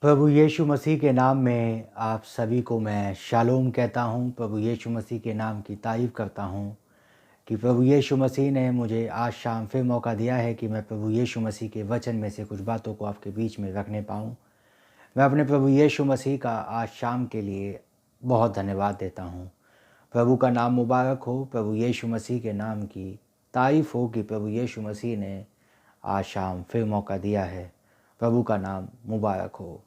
प्रभु यीशु मसीह के नाम में आप सभी को मैं शालोम कहता हूँ। प्रभु यीशु मसीह के नाम की तारीफ़ करता हूँ कि प्रभु यीशु मसीह ने मुझे आज शाम फिर मौका दिया है कि मैं प्रभु यीशु मसीह के वचन में से कुछ बातों को आपके बीच में रखने पाऊँ। मैं अपने प्रभु यीशु मसीह का आज शाम के लिए बहुत धन्यवाद देता हूँ। प्रभु का नाम मुबारक हो। प्रभु यीशु मसीह के नाम की तारीफ़ हो कि प्रभु यीशु मसीह ने आज शाम फिर मौका दिया है। प्रभु का नाम मुबारक हो।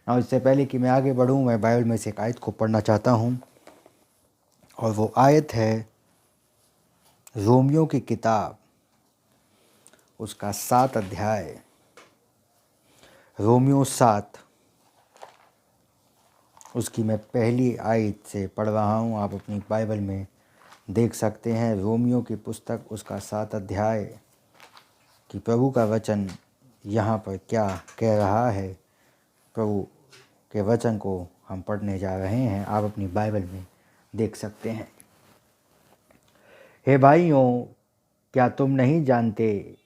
और इससे पहले कि मैं आगे बढ़ूं, मैं बाइबल में से एक आयत को पढ़ना चाहता हूं, और वो आयत है रोमियो की किताब, उसका 7 अध्याय, रोमियो 7, उसकी मैं पहली आयत से पढ़ रहा हूं। आप अपनी बाइबल में देख सकते हैं रोमियो की पुस्तक, उसका 7 अध्याय कि प्रभु का वचन यहाँ पर क्या कह रहा है। प्रभु के वचन को हम पढ़ने जा रहे हैं। आप अपनी बाइबल में देख सकते हैं। हे भाइयों, क्या तुम नहीं जानते,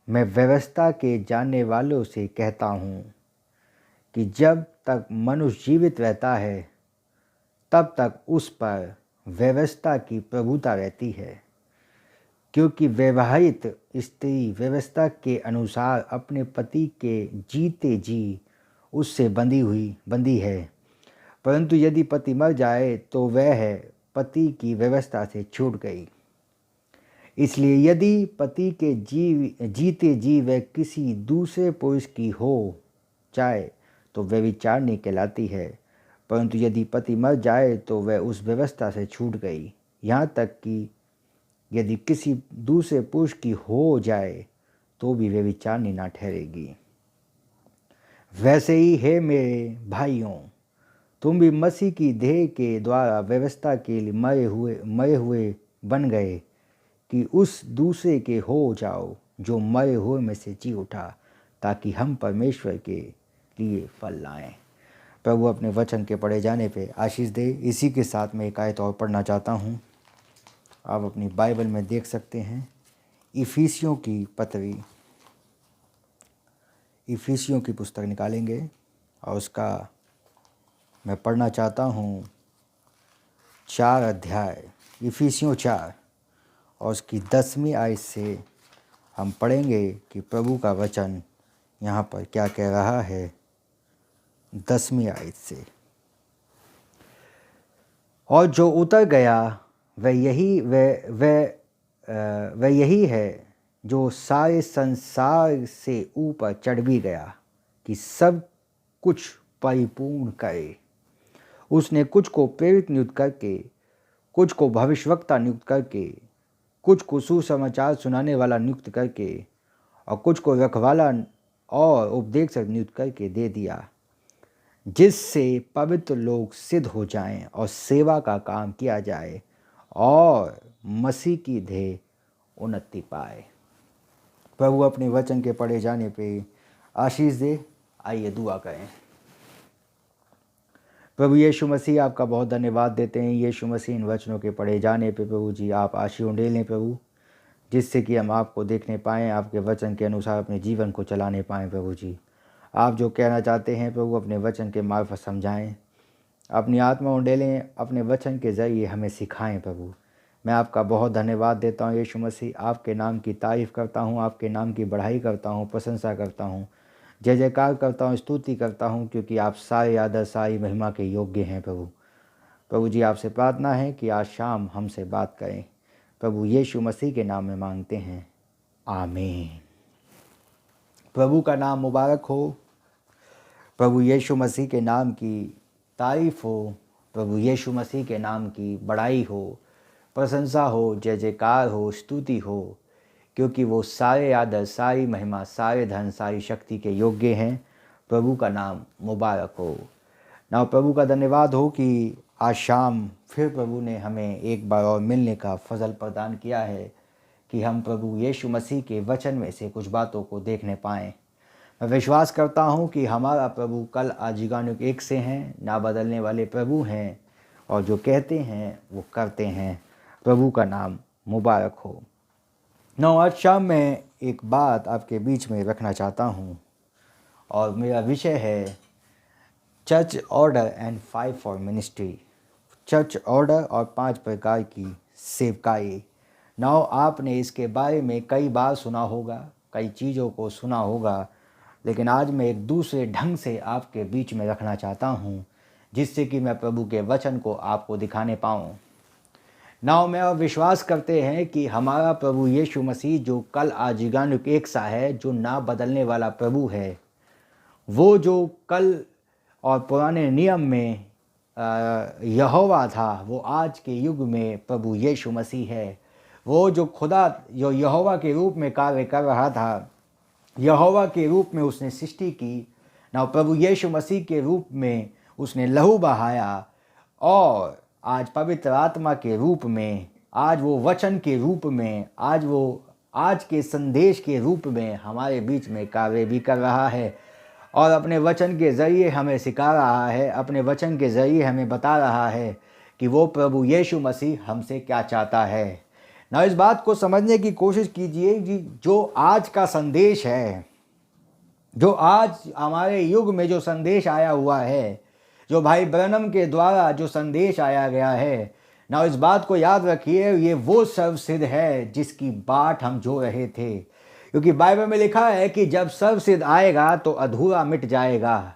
मैं व्यवस्था के जानने वालों से कहता हूँ कि जब तक मनुष्य जीवित रहता है तब तक उस पर व्यवस्था की प्रभुता रहती है, क्योंकि विवाहित स्त्री व्यवस्था के अनुसार अपने पति के जीते जी उससे बंधी है। परंतु यदि पति मर जाए तो वह पति की व्यवस्था से छूट गई। इसलिए यदि पति के जीते जी वह किसी दूसरे पुरुष की हो जाए तो व्यभिचारिणी कहलाती है। परंतु यदि पति मर जाए तो वह उस व्यवस्था से छूट गई, यहाँ तक कि यदि किसी दूसरे पुरुष की हो जाए तो भी व्यभिचारिणी ना ठहरेगी। वैसे ही हे मेरे भाइयों, तुम भी मसीह की देह के द्वारा व्यवस्था के लिए मरे हुए बन गए कि उस दूसरे के हो जाओ जो मरे हुए में से जी उठा, ताकि हम परमेश्वर के लिए फल लाएं। प्रभु अपने वचन के पढ़े जाने पे आशीष दे। इसी के साथ मैं एक आयत और पढ़ना चाहता हूँ। आप अपनी बाइबल में देख सकते हैं इफिसियों की पत्री, इफिसियों की पुस्तक निकालेंगे और उसका मैं पढ़ना चाहता हूँ 4 अध्याय, इफिसियों 4, और उसकी 10वीं आयत से हम पढ़ेंगे कि प्रभु का वचन यहाँ पर क्या कह रहा है। 10वीं आयत से, और जो उतर गया वह यही है जो सारे संसार से ऊपर चढ़ भी गया कि सब कुछ परिपूर्ण करे। उसने कुछ को प्रेरित नियुक्त करके, कुछ को भविष्यवक्ता नियुक्त करके, कुछ को सुसमाचार सुनाने वाला नियुक्त करके, और कुछ को रखवाला और उपदेशक नियुक्त करके दे दिया, जिससे पवित्र लोग सिद्ध हो जाएं और सेवा का काम किया जाए और मसीह की देह उन्नति पाए। प्रभु अपने वचन के पढ़े जाने पे आशीष दे। आइए दुआ करें। प्रभु यीशु मसीह, आपका बहुत धन्यवाद देते हैं। यीशु मसीह, इन वचनों के पढ़े जाने पे प्रभु जी आप आशीष उंडेलें प्रभु, जिससे कि हम आपको देखने पाएँ, आपके वचन के अनुसार अपने जीवन को चलाने पाएँ। प्रभु जी, आप जो कहना चाहते हैं प्रभु अपने वचन के मार्फत समझाएं, अपनी आत्मा उंडेलें, अपने वचन के ज़रिए हमें सिखाएं। प्रभु मैं आपका बहुत धन्यवाद देता हूँ यीशु मसीह। आपके नाम की तारीफ़ करता हूँ, आपके नाम की बढ़ाई करता हूँ, प्रशंसा करता हूँ, जय जयकार करता हूँ, स्तुति करता हूँ, क्योंकि आप सारे आदर सारी महिमा के योग्य हैं। प्रभु जी, आपसे प्रार्थना है कि आज शाम हमसे बात करें। प्रभु यीशु मसीह के नाम में मांगते हैं, आमीन। प्रभु का नाम मुबारक हो। प्रभु यीशु मसीह के नाम की तारीफ़ हो। प्रभु यीशु मसीह के नाम की बड़ाई हो, प्रशंसा हो, जय जयकार हो, स्तुति हो, क्योंकि वो सारे आदर सारी महिमा सारे धन सारी शक्ति के योग्य हैं। प्रभु का नाम मुबारक हो। ना प्रभु का धन्यवाद हो कि आज शाम फिर प्रभु ने हमें एक बार और मिलने का फजल प्रदान किया है कि हम प्रभु यीशु मसीह के वचन में से कुछ बातों को देखने पाएँ। मैं विश्वास करता हूँ कि हमारा प्रभु कल आजीवन एक से हैं, ना बदलने वाले प्रभु हैं, और जो कहते हैं वो करते हैं। प्रभु का नाम मुबारक हो। आज शाम मैं एक बात आपके बीच में रखना चाहता हूँ, और मेरा विषय है church order and 5 for ministry. Church order और 5 प्रकार की सेवकाई। नाउ आपने इसके बारे में कई बार सुना होगा, कई चीज़ों को सुना होगा, लेकिन आज मैं एक दूसरे ढंग से आपके बीच में रखना चाहता हूँ, जिससे कि मैं प्रभु के वचन को आपको दिखाने पाऊँ। नाउ मैं और विश्वास करते हैं कि हमारा प्रभु यीशु मसीह जो कल आजीगानुक एक सा है, जो ना बदलने वाला प्रभु है, वो जो कल और पुराने नियम में यहोवा था, वो आज के युग में प्रभु यीशु मसीह है। वो जो खुदा जो यहोवा के रूप में कार्य कर रहा था, यहोवा के रूप में उसने सृष्टि की, ना प्रभु यीशु मसीह के रूप में उसने लहू बहाया, और आज पवित्र आत्मा के रूप में, आज वो वचन के रूप में, आज के संदेश के रूप में हमारे बीच में कार्य भी कर रहा है, और अपने वचन के ज़रिए हमें सिखा रहा है, अपने वचन के ज़रिए हमें बता रहा है कि वो प्रभु यीशु मसीह हमसे क्या चाहता है। ना इस बात को समझने की कोशिश कीजिए कि जो आज का संदेश है, जो आज हमारे युग में जो संदेश आया हुआ है, जो भाई ब्रैनम के द्वारा जो संदेश आया गया है, ना इस बात को याद रखिए, ये वो सर्वसिद्ध है जिसकी बाट हम जो रहे थे। क्योंकि बाइबल में लिखा है कि जब सर्वसिद्ध आएगा तो अधूरा मिट जाएगा।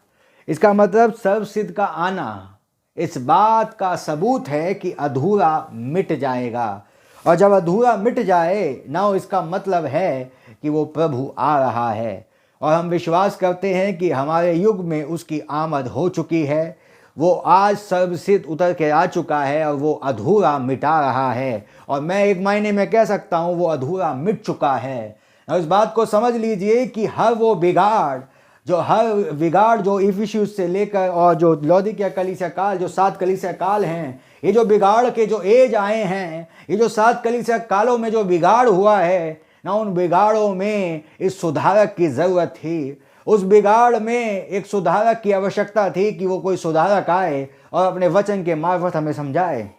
इसका मतलब सर्वसिद्ध का आना इस बात का सबूत है कि अधूरा मिट जाएगा, और जब अधूरा मिट जाए ना, इसका मतलब है कि वो प्रभु आ रहा है। और हम विश्वास करते हैं कि हमारे युग में उसकी आमद हो चुकी है। वो आज सर्वसिद्ध उतर के आ चुका है और वो अधूरा मिटा रहा है, और मैं एक महीने में कह सकता हूँ वो अधूरा मिट चुका है। और इस बात को समझ लीजिए कि हर विगाड़ जो इफिसियुस से लेकर और जो लौदीकिया कलीसिया काल, जो 7 कलीसिया काल हैं, ये जो बिगाड़ के जो एज आए हैं, ये जो 7 कलीसिया कालों में जो बिगाड़ हुआ है ना, उन बिगाड़ों में इस सुधारक की ज़रूरत थी। उस बिगाड़ में एक सुधारक की आवश्यकता थी कि वो कोई सुधारक आए और अपने वचन के मार्फत हमें समझाए।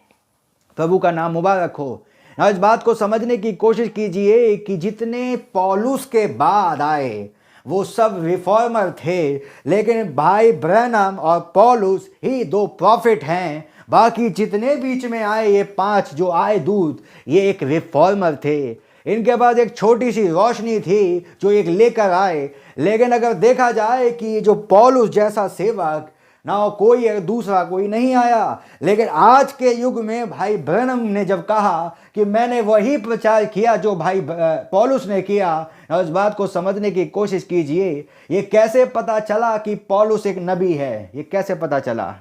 प्रभु का नाम मुबारक हो। ना इस बात को समझने की कोशिश कीजिए कि जितने पौलुस के बाद आए वो सब रिफॉर्मर थे, लेकिन भाई ब्रैनम और पौलुस ही 2 प्रॉफिट हैं। बाकी जितने बीच में आए, ये 5 जो आए दूत, ये एक रिफॉर्मर थे। इनके पास एक छोटी सी रोशनी थी जो एक लेकर आए। लेकिन अगर देखा जाए कि जो पौलुस जैसा सेवक ना कोई दूसरा कोई नहीं आया, लेकिन आज के युग में भाई ब्रैनम ने जब कहा कि मैंने वही प्रचार किया जो भाई पौलुस ने किया, ना उस बात को समझने की कोशिश कीजिए। ये कैसे पता चला कि पौलुस एक नबी है? ये कैसे पता चला?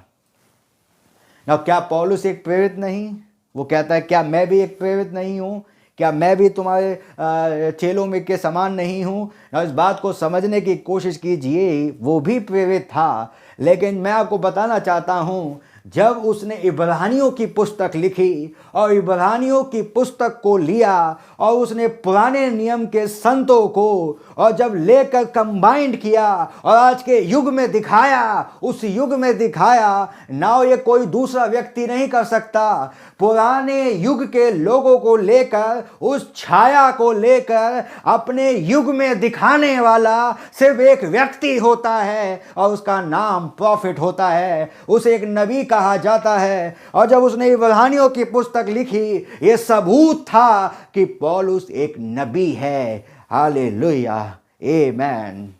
ना क्या पौलुस एक प्रेरित नहीं? वो कहता है क्या मैं भी एक प्रेरित नहीं हूँ? क्या मैं भी तुम्हारे चेलों में के समान नहीं हूँ? इस बात को समझने की कोशिश कीजिए। वो भी प्रेरित था, लेकिन मैं आपको बताना चाहता हूँ, जब उसने इब्रानियों की पुस्तक लिखी और इब्रानियों की पुस्तक को लिया और उसने पुराने नियम के संतों को और जब लेकर कंबाइंड किया और आज के युग में दिखाया, उस युग में दिखाया ना, ये कोई दूसरा व्यक्ति नहीं कर सकता। पुराने युग के लोगों को लेकर, उस छाया को लेकर अपने युग में दिखाने वाला सिर्फ एक व्यक्ति होता है, और उसका नाम प्रॉफिट होता है। उसे एक नबी कहा जाता है। और जब उसने इब्रानियों की पुस्तक लिखी, ये सबूत था कि पौलुस एक नबी है। हालेलुया, आमेन।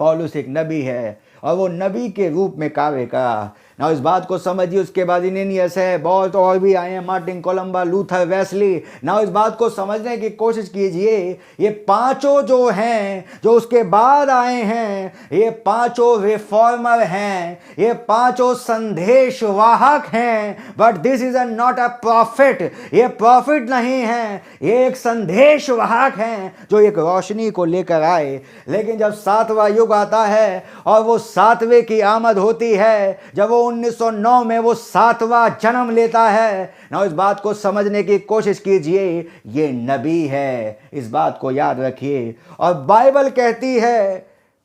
पौलुस एक नबी है और वो नबी के रूप में कार्य करा। ना इस बात को समझिए। उसके बाद इनेनियस है, बहुत और भी आए हैं, मार्टिन कोलंबा, लूथर, वेस्ली। ना इस बात को समझने की कोशिश कीजिए। ये 5 जो हैं, जो उसके बाद आए हैं, ये 5 रिफॉर्मर हैं, ये 5 संदेश वाहक हैं। But this is not a profit. ये प्रॉफिट नहीं है, ये एक संदेश वाहक हैं जो एक रोशनी को लेकर आए। लेकिन जब 7वां युग आता है और वो 7वें की आमद होती है, जब वो 1909 में वो 7वां जन्म लेता है ना, इस बात को समझने की कोशिश कीजिए। ये नबी है, इस बात को याद रखिए। और बाइबल कहती है,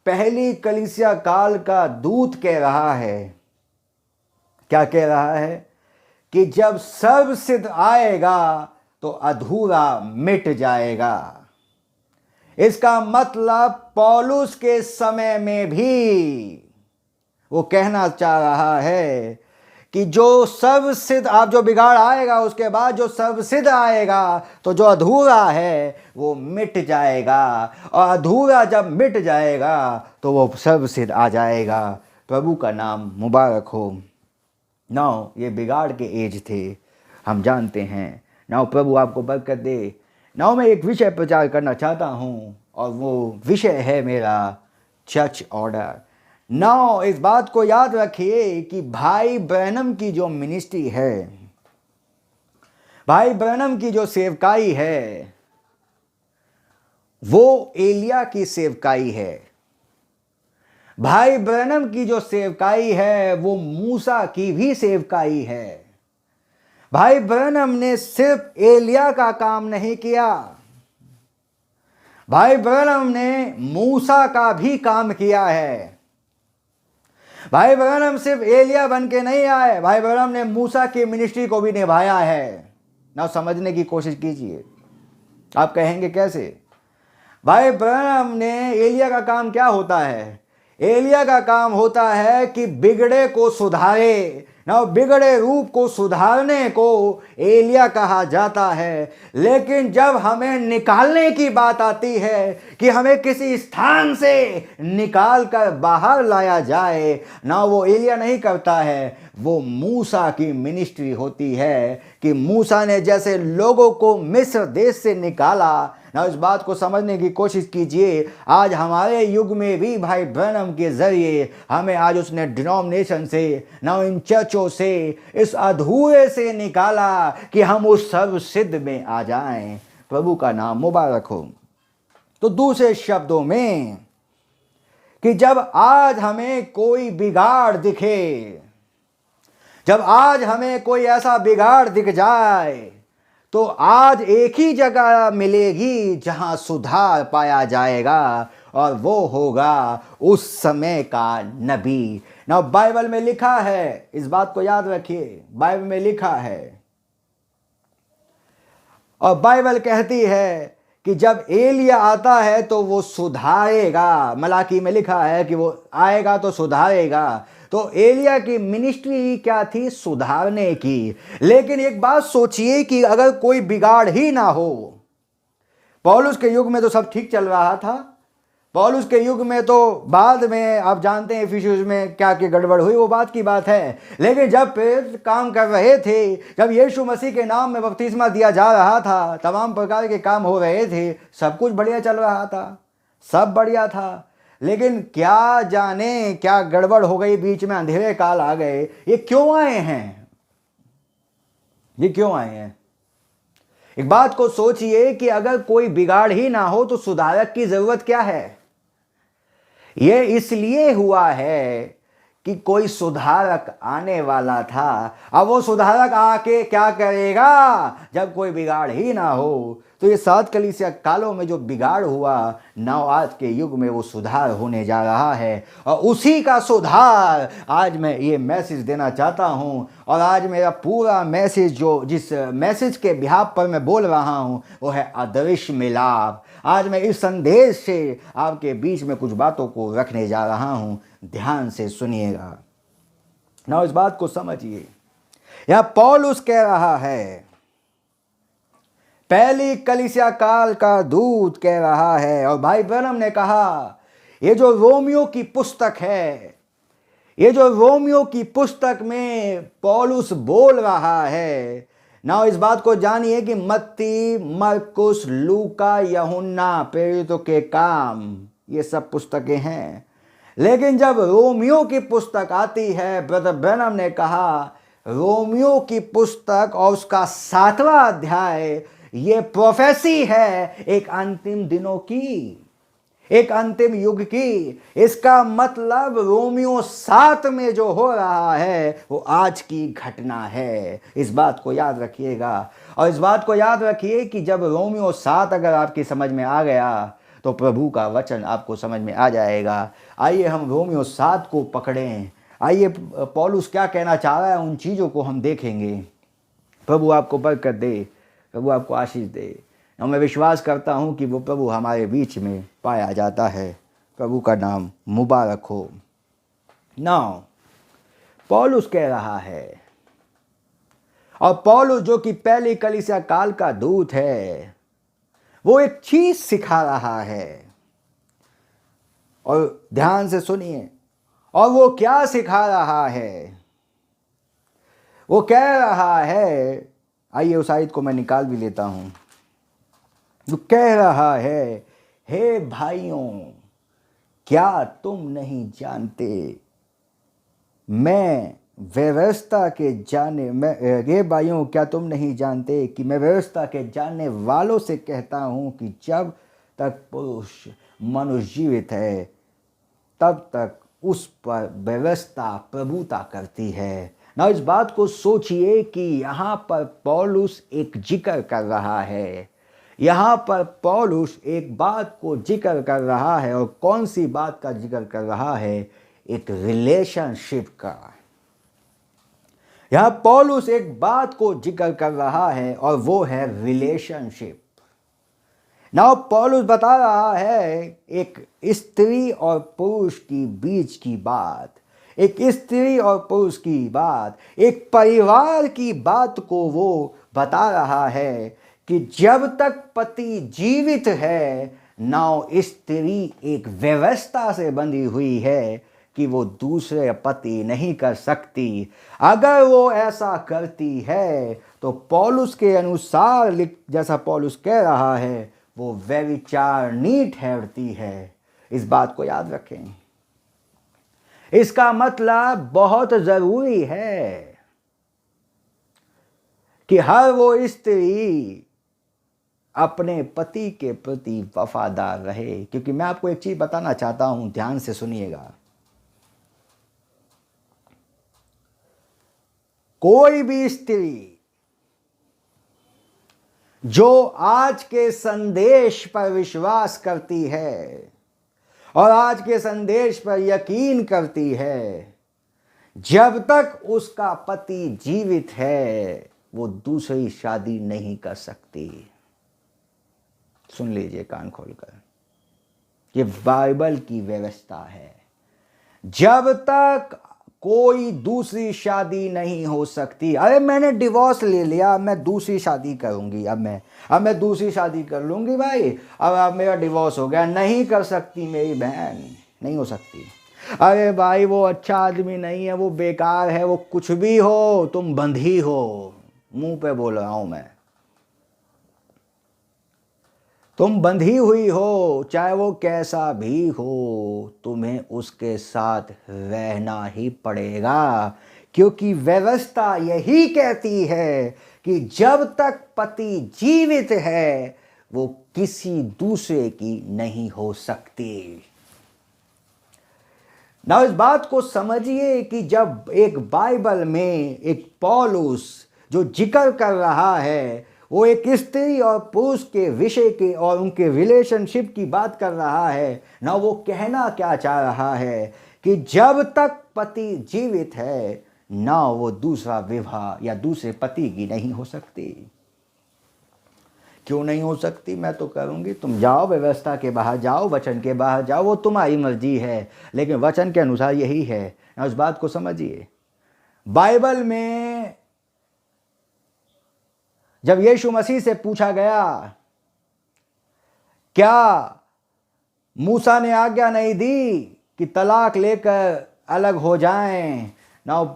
पहली कलीसिया काल का दूत कह रहा है, क्या कह रहा है? कि जब सर्वसिद्ध आएगा तो अधूरा मिट जाएगा। इसका मतलब पौलुस के समय में भी वो कहना चाह रहा है कि जो सर्व सिद्ध, आप जो बिगाड़ आएगा उसके बाद जो सर्व सिद्ध आएगा तो जो अधूरा है वो मिट जाएगा, और अधूरा जब मिट जाएगा तो वो सर्व सिद्ध आ जाएगा। प्रभु का नाम मुबारक हो। नाउ ये बिगाड़ के एज थे, हम जानते हैं। नाउ प्रभु आपको बरकत दे। नाउ मैं एक विषय प्रचार करना चाहता हूँ, और वो विषय है मेरा चर्च ऑर्डर। नाउ इस बात को याद रखिए कि भाई ब्रैनम की जो मिनिस्ट्री है, भाई ब्रैनम की जो सेवकाई है, वो एलिया की सेवकाई है। भाई ब्रैनम की जो सेवकाई है वो मूसा की भी सेवकाई है। भाई ब्रैनम ने सिर्फ एलिया का काम नहीं किया, भाई ब्रैनम ने मूसा का भी काम किया है। भाई ब्रैनम सिर्फ एलिया बन के नहीं आए, भाई ब्रैनम ने मूसा की मिनिस्ट्री को भी निभाया है। ना समझने की कोशिश कीजिए। आप कहेंगे कैसे? भाई ब्रैनम ने, एलिया का काम क्या होता है? एलिया का काम होता है कि बिगड़े को सुधारे। ना बिगड़े रूप को सुधारने को एलिया कहा जाता है। लेकिन जब हमें निकालने की बात आती है कि हमें किसी स्थान से निकाल कर बाहर लाया जाए, ना वो एलिया नहीं करता है, वो मूसा की मिनिस्ट्री होती है। कि मूसा ने जैसे लोगों को मिस्र देश से निकाला, ना इस बात को समझने की कोशिश कीजिए। आज हमारे युग में भी भाई ब्रैनम के जरिए हमें आज उसने डिनोमिनेशन से, ना इन चर्चों से, इस अधूरे से निकाला कि हम उस सर्व सिद्ध में आ जाएं। प्रभु का नाम मुबारक हो। तो दूसरे शब्दों में कि जब आज हमें कोई बिगाड़ दिखे, जब आज हमें कोई ऐसा बिगाड़ दिख जाए, तो आज एक ही जगह मिलेगी जहां सुधार पाया जाएगा, और वो होगा उस समय का नबी। ना बाइबल में लिखा है, इस बात को याद रखिए, बाइबल में लिखा है, और बाइबल कहती है कि जब एलिया आता है तो वो सुधारेगा। मलाकी में लिखा है कि वो आएगा तो सुधारेगा। तो एलिया की मिनिस्ट्री क्या थी? सुधारने की। लेकिन एक बात सोचिए कि अगर कोई बिगाड़ ही ना हो, पौलुस के युग में तो सब ठीक चल रहा था। पौलुस के युग में तो बाद में आप जानते हैं इफिसियंस में क्या क्या गड़बड़ हुई, वो बात की बात है। लेकिन जब प्रेरित काम कर रहे थे, जब यीशु मसीह के नाम में बपतिस्मा दिया जा रहा था, तमाम प्रकार के काम हो रहे थे, सब कुछ बढ़िया चल रहा था, सब बढ़िया था। लेकिन क्या जाने क्या गड़बड़ हो गई, बीच में अंधेरे काल आ गए। ये क्यों आए हैं? ये क्यों आए हैं? एक बात को सोचिए कि अगर कोई बिगाड़ ही ना हो तो सुधारक की जरूरत क्या है? ये इसलिए हुआ है कि कोई सुधारक आने वाला था। अब वो सुधारक आके क्या करेगा जब कोई बिगाड़ ही ना हो? तो ये 7 कलीसिया कालों में जो बिगाड़ हुआ, ना आज के युग में वो सुधार होने जा रहा है। और उसी का सुधार आज मैं ये मैसेज देना चाहता हूँ। और आज मेरा पूरा मैसेज, जो जिस मैसेज के बिहाफ पर मैं बोल रहा हूँ, वो है अदृश्य मिलाप। आज मैं इस संदेश से आपके बीच में कुछ बातों को रखने जा रहा हूँ। ध्यान से सुनिएगा ना, इस बात को समझिए। यह पौलुस कह रहा है, पहली कलीसिया काल का दूत कह रहा है। और भाई ब्रैनम ने कहा, ये जो रोमियो की पुस्तक है, ये जो रोमियो की पुस्तक में पौलुस बोल रहा है ना, इस बात को जानिए कि मत्ती, मरकुस, लूका, यूहन्ना, प्रेरितों के काम, ये सब पुस्तकें हैं। लेकिन जब रोमियो की पुस्तक आती है, ब्रदर ब्रैनम ने कहा रोमियो की पुस्तक और उसका 7वां अध्याय, ये प्रोफेसी है एक अंतिम दिनों की, एक अंतिम युग की। इसका मतलब रोमियो 7 में जो हो रहा है वो आज की घटना है। इस बात को याद रखिएगा। और इस बात को याद रखिए कि जब रोमियो 7 अगर आपकी समझ में आ गया तो प्रभु का वचन आपको समझ में आ जाएगा। आइए हम रोमियो 7 को पकड़ें। आइए पौलुस क्या कहना चाह रहा है उन चीज़ों को हम देखेंगे। प्रभु आपको बरकत दे, प्रभु आपको आशीष दे। और मैं विश्वास करता हूँ कि वो प्रभु हमारे बीच में पाया जाता है। प्रभु का नाम मुबारक हो। नाउ पौलुस कह रहा है, और पौलुस जो कि पहली कलीसिया काल का दूत है, वो एक चीज सिखा रहा है। और ध्यान से सुनिए, और वो क्या सिखा रहा है? वो कह रहा है, आइए उस आयत को मैं निकाल भी लेता हूं। वो कह रहा है, हे भाइयों, क्या तुम नहीं जानते मैं व्यवस्था के जानने मैं हे भाइयों, क्या तुम नहीं जानते कि मैं व्यवस्था के जानने वालों से कहता हूं कि जब तक पुरुष मनुष्य जीवित है तब तक उस पर व्यवस्था प्रभुता करती है। ना इस बात को सोचिए कि यहाँ पर पौलुस एक जिक्र कर रहा है, यहाँ पर पौलुस एक बात को जिक्र कर रहा है। और कौन सी बात का जिक्र कर रहा है? एक रिलेशनशिप का। यहाँ पौलुस एक बात को जिक्र कर रहा है और वो है रिलेशनशिप। नाउ पौलुस बता रहा है एक स्त्री और पुरुष की बीच की बात, एक स्त्री और पुरुष की बात, एक परिवार की बात को वो बता रहा है कि जब तक पति जीवित है, नाउ स्त्री एक व्यवस्था से बंधी हुई है कि वो दूसरे पति नहीं कर सकती। अगर वो ऐसा करती है तो पौलुस के अनुसार, जैसा पौलुस कह रहा है, वो व्यभिचारिणी ठहरती है। इस बात को याद रखें। इसका मतलब बहुत जरूरी है कि हर वो स्त्री अपने पति के प्रति वफादार रहे। क्योंकि मैं आपको एक चीज बताना चाहता हूं, ध्यान से सुनिएगा। कोई भी स्त्री जो आज के संदेश पर विश्वास करती है और आज के संदेश पर यकीन करती है, जब तक उसका पति जीवित है वो दूसरी शादी नहीं कर सकती। सुन लीजिए कान खोलकर, ये बाइबल की व्यवस्था है। जब तक कोई दूसरी शादी नहीं हो सकती। अरे मैंने डिवोर्स ले लिया, मैं दूसरी शादी करूंगी, अब मैं दूसरी शादी कर लूंगी भाई, अब मेरा डिवोर्स हो गया। नहीं कर सकती मेरी बहन, नहीं हो सकती। अरे भाई वो अच्छा आदमी नहीं है, वो बेकार है, वो कुछ भी हो, तुम बंधी हो। मुंह पे बोल रहा हूं मैं, तुम बंधी हुई हो, चाहे वो कैसा भी हो, तुम्हें उसके साथ रहना ही पड़ेगा। क्योंकि व्यवस्था यही कहती है कि जब तक पति जीवित है वो किसी दूसरे की नहीं हो सकती। ना इस बात को समझिए कि जब एक बाइबल में एक पौलुस जो जिक्र कर रहा है, वो एक स्त्री और पुरुष के विषय के और उनके रिलेशनशिप की बात कर रहा है ना, वो कहना क्या चाह रहा है कि जब तक पति जीवित है ना वो दूसरा विवाह या दूसरे पति की नहीं हो सकती। क्यों नहीं हो सकती? मैं तो करूंगी। तुम जाओ, व्यवस्था के बाहर जाओ, वचन के बाहर जाओ, वो तुम्हारी मर्जी है, लेकिन वचन के अनुसार यही है ना। उस बात को समझिए। बाइबल में जब यीशु मसीह से पूछा गया, क्या मूसा ने आज्ञा नहीं दी कि तलाक लेकर अलग हो जाएं? ना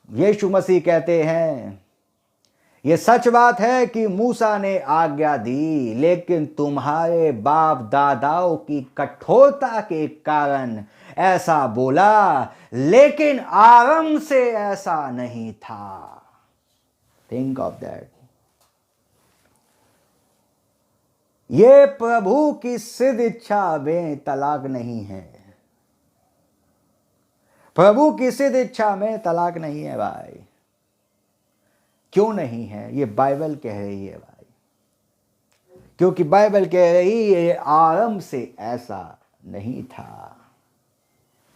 यीशु मसीह कहते हैं, ये सच बात है कि मूसा ने आज्ञा दी, लेकिन तुम्हारे बाप दादाओं की कठोरता के कारण ऐसा बोला, लेकिन आरंभ से ऐसा नहीं था। Think of that. ये प्रभु की सिद्ध इच्छा में तलाक नहीं है। प्रभु की सिद्ध इच्छा में तलाक नहीं है भाई। क्यों नहीं है? ये बाइबल कह रही है भाई। क्योंकि बाइबल कह रही है आरंभ से ऐसा नहीं था।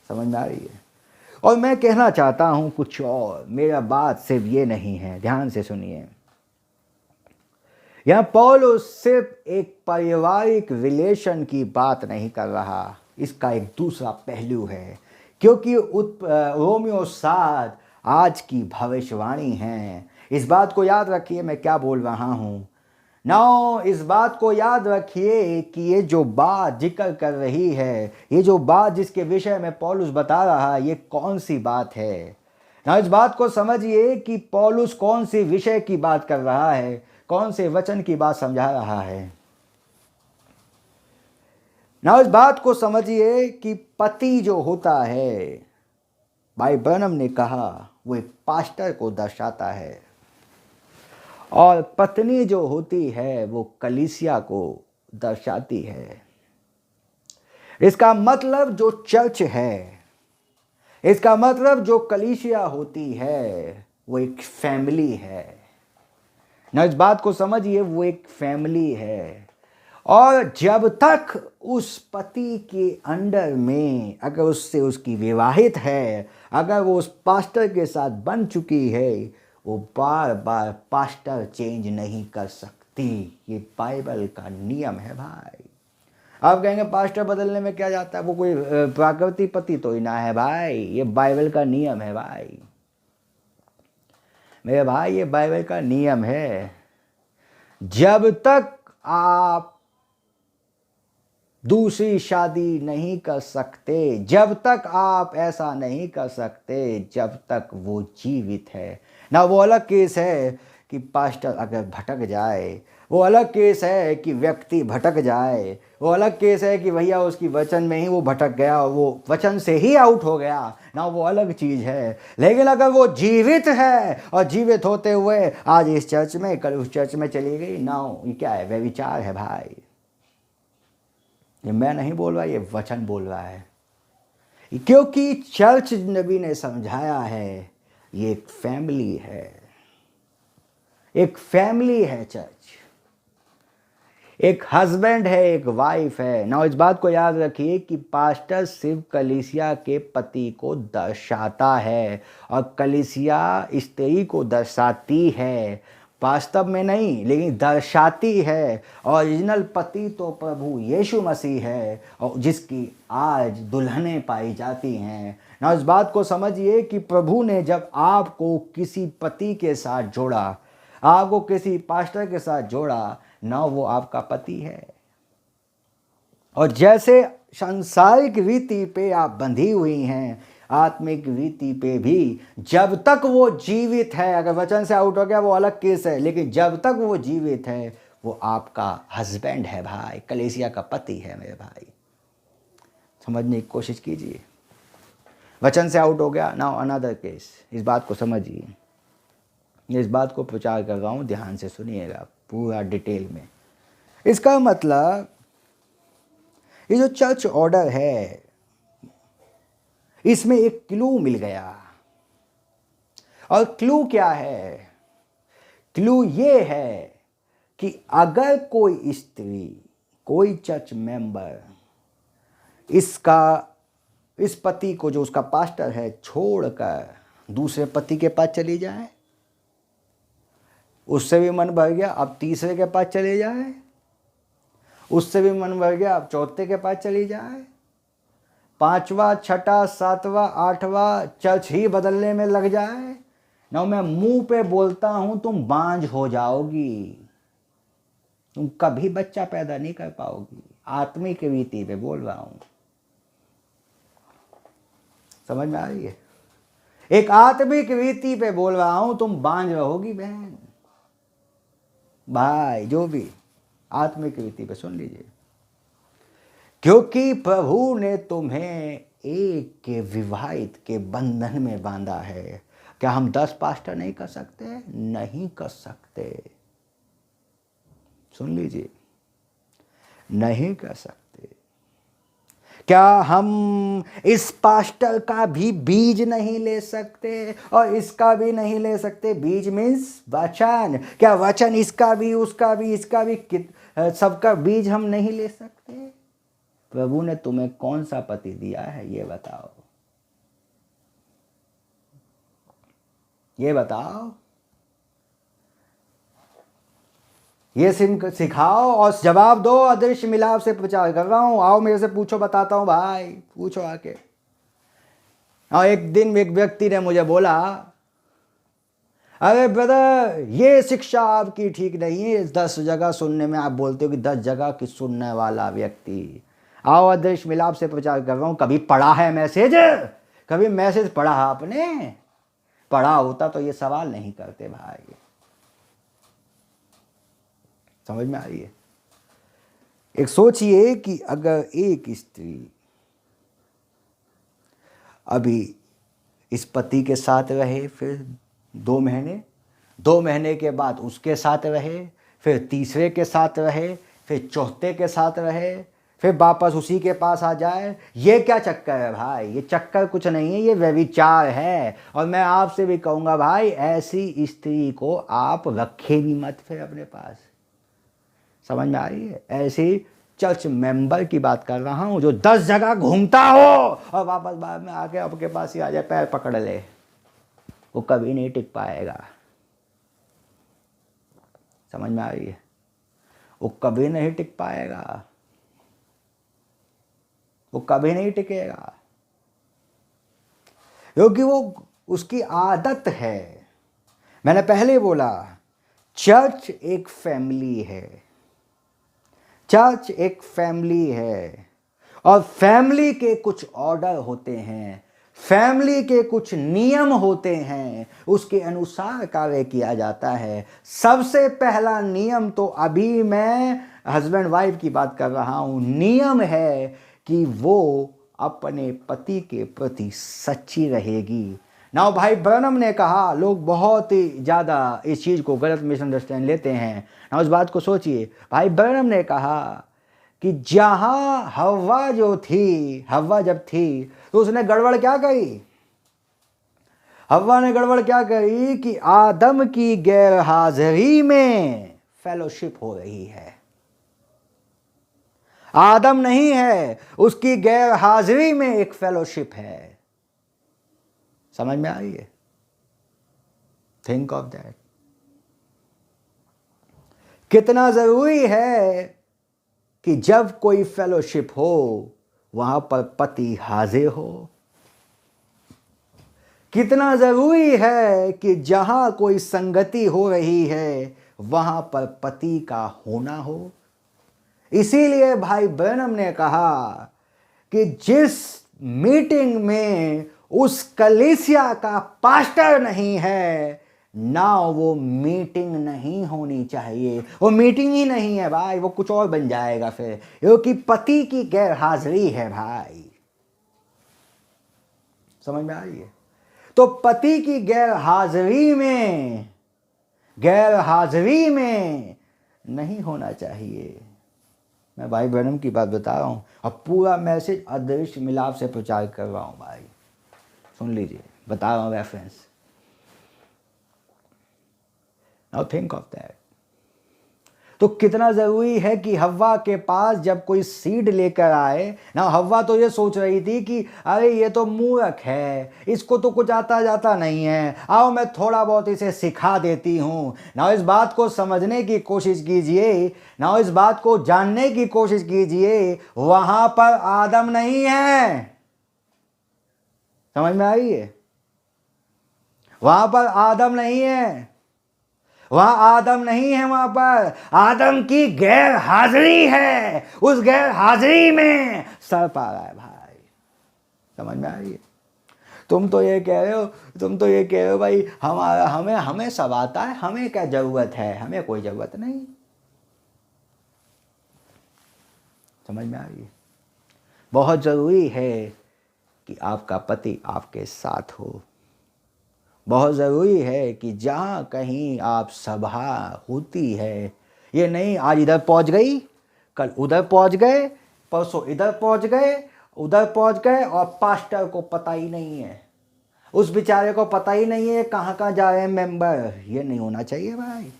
समझ में आ रही है? और मैं कहना चाहता हूं कुछ और। मेरा बात सिर्फ ये नहीं है, ध्यान से सुनिए। यहां पौलुस सिर्फ एक पारिवारिक रिलेशन की बात नहीं कर रहा, इसका एक दूसरा पहलू है क्योंकि रोमियो 7 आज की भविष्यवाणी है। इस बात को याद रखिए मैं क्या बोल रहा हूँ। नाउ इस बात को याद रखिए कि ये जो बात जिक्र कर रही है, ये जो बात जिसके विषय में पौलुस बता रहा है, ये कौन सी बात है। ना इस बात को समझिए कि पौलुस कौन सी विषय की बात कर रहा है, कौन से वचन की बात समझा रहा है। ना इस बात को समझिए कि पति जो होता है, भाई ब्रैनम ने कहा, वो एक पास्टर को दर्शाता है, और पत्नी जो होती है वो कलीसिया को दर्शाती है। इसका मतलब जो चर्च है, इसका मतलब जो कलीसिया होती है, वो एक फैमिली है। ना इस बात को समझिए, वो एक फैमिली है। और जब तक उस पति के अंडर में, अगर उससे उसकी विवाहित है, अगर वो उस पास्टर के साथ बन चुकी है, वो बार बार पास्टर चेंज नहीं कर सकती। ये बाइबल का नियम है भाई। आप कहेंगे पास्टर बदलने में क्या जाता है, वो कोई प्राकृतिक पति तो ही ना है भाई। ये बाइबल का नियम है भाई, मेरे भाई, ये बाइबल का नियम है। जब तक आप दूसरी शादी नहीं कर सकते, जब तक आप ऐसा नहीं कर सकते, जब तक वो जीवित है ना। वो अलग केस है कि पास्टर अगर भटक जाए, वो अलग केस है कि व्यक्ति भटक जाए, वो अलग केस है कि भैया उसकी वचन में ही वो भटक गया और वो वचन से ही आउट हो गया ना, वो अलग चीज़ है। लेकिन अगर वो जीवित है और जीवित होते हुए आज इस चर्च में, कल उस चर्च में चली गई ना, ये क्या है, व्यभिचार है भाई। ये मैं नहीं बोल रहा, ये वचन बोल रहा है। क्योंकि चर्च नबी ने समझाया है, ये एक फैमिली है, एक फैमिली है चर्च। एक हस्बैंड है, एक वाइफ है ना। इस बात को याद रखिए कि पास्टर सिर्फ कलीसिया के पति को दर्शाता है और कलीसिया स्त्री को दर्शाती है, वास्तव में नहीं लेकिन दर्शाती है। ओरिजिनल पति तो प्रभु यीशु मसीह है, और जिसकी आज दुल्हनें पाई जाती हैं ना। इस बात को समझिए कि प्रभु ने जब आपको किसी पति के साथ जोड़ा, आपको किसी पास्टर के साथ जोड़ा ना, वो आपका पति है। और जैसे सांसारिक रीति पे आप बंधी हुई हैं, आत्मिक रीति पे भी जब तक वो जीवित है, अगर वचन से आउट हो गया वो अलग केस है, लेकिन जब तक वो जीवित है वो आपका हस्बैंड है भाई, कलीसिया का पति है मेरे भाई। समझने की कोशिश कीजिए। वचन से आउट हो गया ना, अनदर केस। इस बात को समझिए, इस बात को प्रचार कर रहा हूँ, ध्यान से सुनिएगा पूरा डिटेल में। इसका मतलब ये जो चर्च ऑर्डर है, इसमें एक क्लू मिल गया। और क्लू क्या है? क्लू ये है कि अगर कोई स्त्री, कोई चर्च मेंबर इस पति को, जो उसका पास्टर है, छोड़कर दूसरे पति के पास चली जाए, उससे भी मन भर गया, अब तीसरे के पास चले जाए, उससे भी मन भर गया, अब चौथे के पास चली जाए, पांचवा, छठा, सातवां, आठवां चर्च ही बदलने में लग जाए ना, मैं मुंह पे बोलता हूं, तुम बांझ हो जाओगी, तुम कभी बच्चा पैदा नहीं कर पाओगी। आत्मिक रीति पे बोल रहा हूं, समझ में आ रही है? एक आत्मिक रीति पे बोल रहा हूं, तुम बांझ रहोगी बहन, भाई, जो भी आत्मिक रीति पे सुन लीजिए। क्योंकि प्रभु ने तुम्हें एक के विवाहित के बंधन में बांधा है। क्या हम 10 पास्टर नहीं कर सकते? नहीं कर सकते, सुन लीजिए, नहीं कर सकते। क्या हम इस पास्टर का भी बीज नहीं ले सकते और इसका भी नहीं ले सकते? बीज मीन्स वचन। क्या वचन इसका भी, उसका भी, इसका भी, सबका बीज हम नहीं ले सकते? प्रभु ने तुम्हें कौन सा पति दिया है, ये बताओ, ये बताओ, ये सिखाओ और जवाब दो। अदृश्य मिलाप से प्रचार कर रहा हूं, आओ मेरे से पूछो, बताता हूं भाई, पूछो आके। और एक दिन एक व्यक्ति ने मुझे बोला, अरे ब्रदर ये शिक्षा आपकी ठीक नहीं है, 10 जगह सुनने में आप बोलते हो कि 10 जगह की सुनने वाला व्यक्ति। आओ अदृश्य मिलाप से प्रचार कर रहा हूँ। कभी पढ़ा है मैसेज? कभी मैसेज पढ़ा आपने? पढ़ा होता तो ये सवाल नहीं करते भाई। समझ में आ रही है? एक सोचिए कि अगर एक स्त्री अभी इस पति के साथ रहे, फिर 2 महीने, 2 महीने के बाद उसके साथ रहे, फिर तीसरे के साथ रहे, फिर चौथे के साथ रहे, फिर वापस उसी के पास आ जाए, ये क्या चक्कर है भाई? ये चक्कर कुछ नहीं है, ये व्यभिचार है। और मैं आपसे भी कहूँगा भाई, ऐसी स्त्री को आप रखे भी मत फिर अपने पास। समझ में आ रही है? ऐसी चर्च मेंबर की बात कर रहा हूँ जो 10 जगह घूमता हो और वापस बाद में आके आपके पास ही आ जाए, पैर पकड़ ले, वो कभी नहीं टिक पाएगा। समझ में आ रही है? वो कभी नहीं टिक पाएगा, वो कभी नहीं टिकेगा, क्योंकि वो उसकी आदत है। मैंने पहले बोला, चर्च एक फैमिली है, चर्च एक फैमिली है, और फैमिली के कुछ ऑर्डर होते हैं, फैमिली के कुछ नियम होते हैं, उसके अनुसार कार्य किया जाता है। सबसे पहला नियम तो, अभी मैं हस्बैंड वाइफ की बात कर रहा हूँ, नियम है कि वो अपने पति के प्रति सच्ची रहेगी। नाउ भाई ब्रैनम ने कहा, लोग बहुत ही ज़्यादा इस चीज़ को गलत मिसअंडरस्टैंड लेते हैं। नाउ इस बात को सोचिए, भाई ब्रैनम ने कहा कि जहाँ हव्वा जो थी, हव्वा जब थी तो उसने गड़बड़ क्या करी? हव्वा ने गड़बड़ क्या करी कि आदम की गैर हाजिरी में फेलोशिप हो रही है। आदम नहीं है, उसकी गैर हाजिरी में एक फेलोशिप है। समझ में आ रही है? Think of that. कितना जरूरी है कि जब कोई फेलोशिप हो वहां पर पति हाजिर हो। कितना जरूरी है कि जहां कोई संगति हो रही है वहां पर पति का होना हो। इसीलिए भाई ब्रैनम ने कहा कि जिस मीटिंग में उस कलीसिया का पास्टर नहीं है ना, वो मीटिंग नहीं होनी चाहिए। वो मीटिंग ही नहीं है भाई, वो कुछ और बन जाएगा फिर, क्योंकि पति की गैर हाजिरी है भाई। समझ में आ रही है? तो पति की गैर हाजिरी में नहीं होना चाहिए। मैं भाई ब्रैनम की बात बता रहा हूं और पूरा मैसेज अदृश्य मिलाप से प्रचार कर रहा हूं भाई, सुन लीजिए, बता रहा हूं reference. Now think of that. तो कितना जरूरी है कि हव्वा के पास जब कोई सीड लेकर आए ना, हव्वा तो ये सोच रही थी कि अरे ये तो मूर्ख है, इसको तो कुछ आता जाता नहीं है, आओ मैं थोड़ा बहुत इसे सिखा देती हूँ। ना इस बात को समझने की कोशिश कीजिए, ना इस बात को जानने की कोशिश कीजिए, वहां पर आदम नहीं है। समझ में आई है? वहां पर आदम नहीं है, वहां आदम नहीं है, वहां पर आदम की गैर हाजिरी है। उस गैर हाजिरी में सर पा रहा है भाई। समझ में आ रही है? तुम तो ये कह रहे हो भाई हमें सब आता है, हमें क्या जरूरत है? हमें कोई जरूरत नहीं। समझ में आ रही है? बहुत जरूरी है कि आपका पति आपके साथ हो। बहुत ज़रूरी है कि जहाँ कहीं आप सभा होती है, ये नहीं आज इधर पहुँच गई, कल उधर पहुँच गए, परसों इधर पहुँच गए, उधर पहुँच गए और पास्टर को पता ही नहीं है, उस बेचारे को पता ही नहीं है कहाँ कहाँ जा रहे हैं मेंबर। ये नहीं होना चाहिए भाई।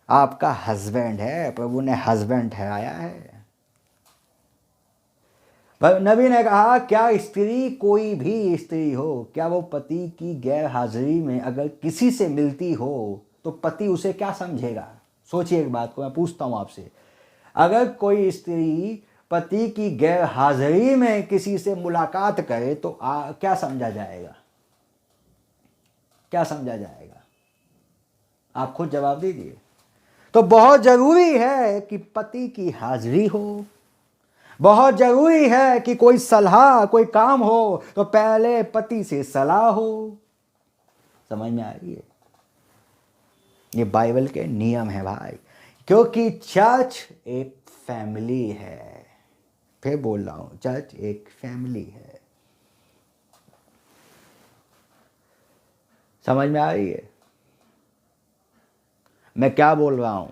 आपका हस्बैंड है, प्रभु ने हस्बैंड ठहराया है। नबी ने कहा, क्या स्त्री, कोई भी स्त्री हो, क्या वो पति की गैर हाजिरी में अगर किसी से मिलती हो तो पति उसे क्या समझेगा? सोचिए एक बात को, मैं पूछता हूँ आपसे, अगर कोई स्त्री पति की गैर हाजिरी में किसी से मुलाकात करे तो क्या समझा जाएगा? क्या समझा जाएगा? आप खुद जवाब दीजिए। तो बहुत जरूरी है कि पति की हाजिरी हो, बहुत जरूरी है कि कोई सलाह कोई काम हो तो पहले पति से सलाह हो। समझ में आ रही है? ये बाइबल के नियम है भाई, क्योंकि चर्च एक फैमिली है। फिर बोल रहा हूं, चर्च एक फैमिली है। समझ में आ रही है मैं क्या बोल रहा हूं?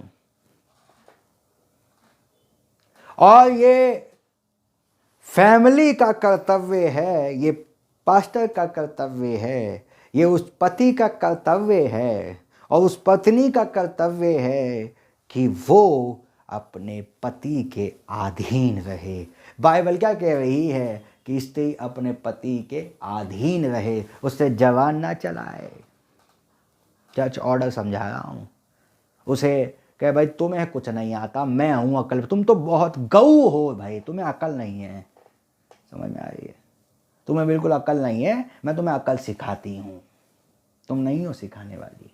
और ये फैमिली का कर्तव्य है, ये पास्टर का कर्तव्य है, ये उस पति का कर्तव्य है और उस पत्नी का कर्तव्य है कि वो अपने पति के अधीन रहे। बाइबल क्या कह रही है कि स्त्री अपने पति के अधीन रहे, उससे जवान ना चलाए। चर्च ऑर्डर समझा रहा हूँ उसे, कहे भाई तुम्हें कुछ नहीं आता, मैं हूँ अकल, तुम तो बहुत गऊ हो भाई, तुम्हें अकल नहीं है। समझ में आ रही है? तुम्हें बिल्कुल अकल नहीं है, मैं तुम्हें अकल सिखाती हूँ। तुम नहीं हो सिखाने वाली,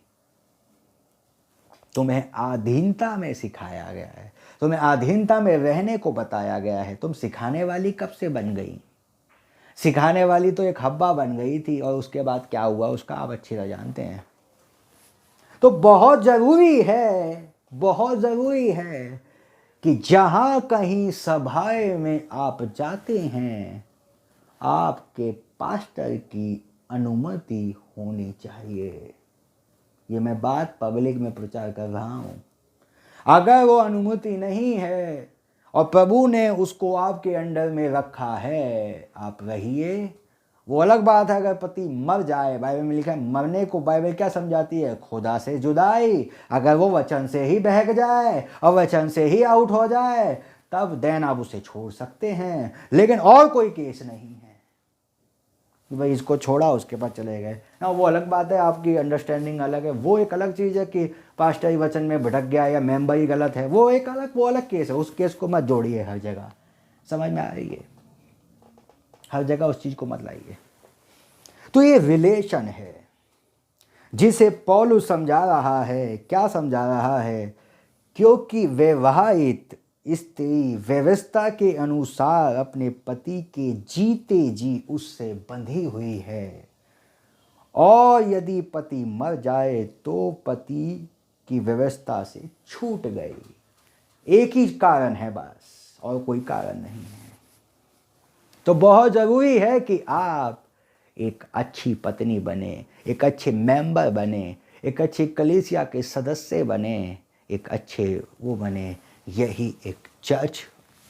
तुम्हें अधीनता में सिखाया गया है, तुम्हें अधीनता में रहने को बताया गया है। तुम सिखाने वाली कब से बन गई? सिखाने वाली तो एक हब्बा बन गई थी और उसके बाद क्या हुआ उसका आप अच्छी तरह जानते हैं। तो बहुत ज़रूरी है, बहुत ज़रूरी है कि जहाँ कहीं सभाएं में आप जाते हैं आपके पास्टर की अनुमति होनी चाहिए। ये मैं बात पब्लिक में प्रचार कर रहा हूँ। अगर वो अनुमति नहीं है और प्रभु ने उसको आपके अंडर में रखा है, आप रहिए। वो अलग बात है अगर पति मर जाए, बाइबल में लिखा है मरने को बाइबल क्या समझाती है? खुदा से जुदाई। अगर वो वचन से ही बहक जाए और वचन से ही आउट हो जाए तब देन आप उसे छोड़ सकते हैं, लेकिन और कोई केस नहीं है कि भाई इसको छोड़ा उसके पास चले गए ना। वो अलग बात है, आपकी अंडरस्टैंडिंग अलग है। वो एक अलग चीज़ है कि पास्टर ही वचन में भटक गया या मेंबर ही गलत है, वो अलग केस है। उस केस को मत जोड़िए हर जगह। समझ में आ रही है? हर जगह उस चीज़ को मत लाइए। तो ये रिलेशन है जिसे पौलुस समझा रहा है। क्या समझा रहा है? क्योंकि वैवाहित स्त्री व्यवस्था के अनुसार अपने पति के जीते जी उससे बंधी हुई है, और यदि पति मर जाए तो पति की व्यवस्था से छूट गई। एक ही कारण है बस, और कोई कारण नहीं है। तो बहुत ज़रूरी है कि आप एक अच्छी पत्नी बने, एक अच्छे मेंबर बने, एक अच्छी कलीसिया के सदस्य बने, एक अच्छे वो बने। यही एक चर्च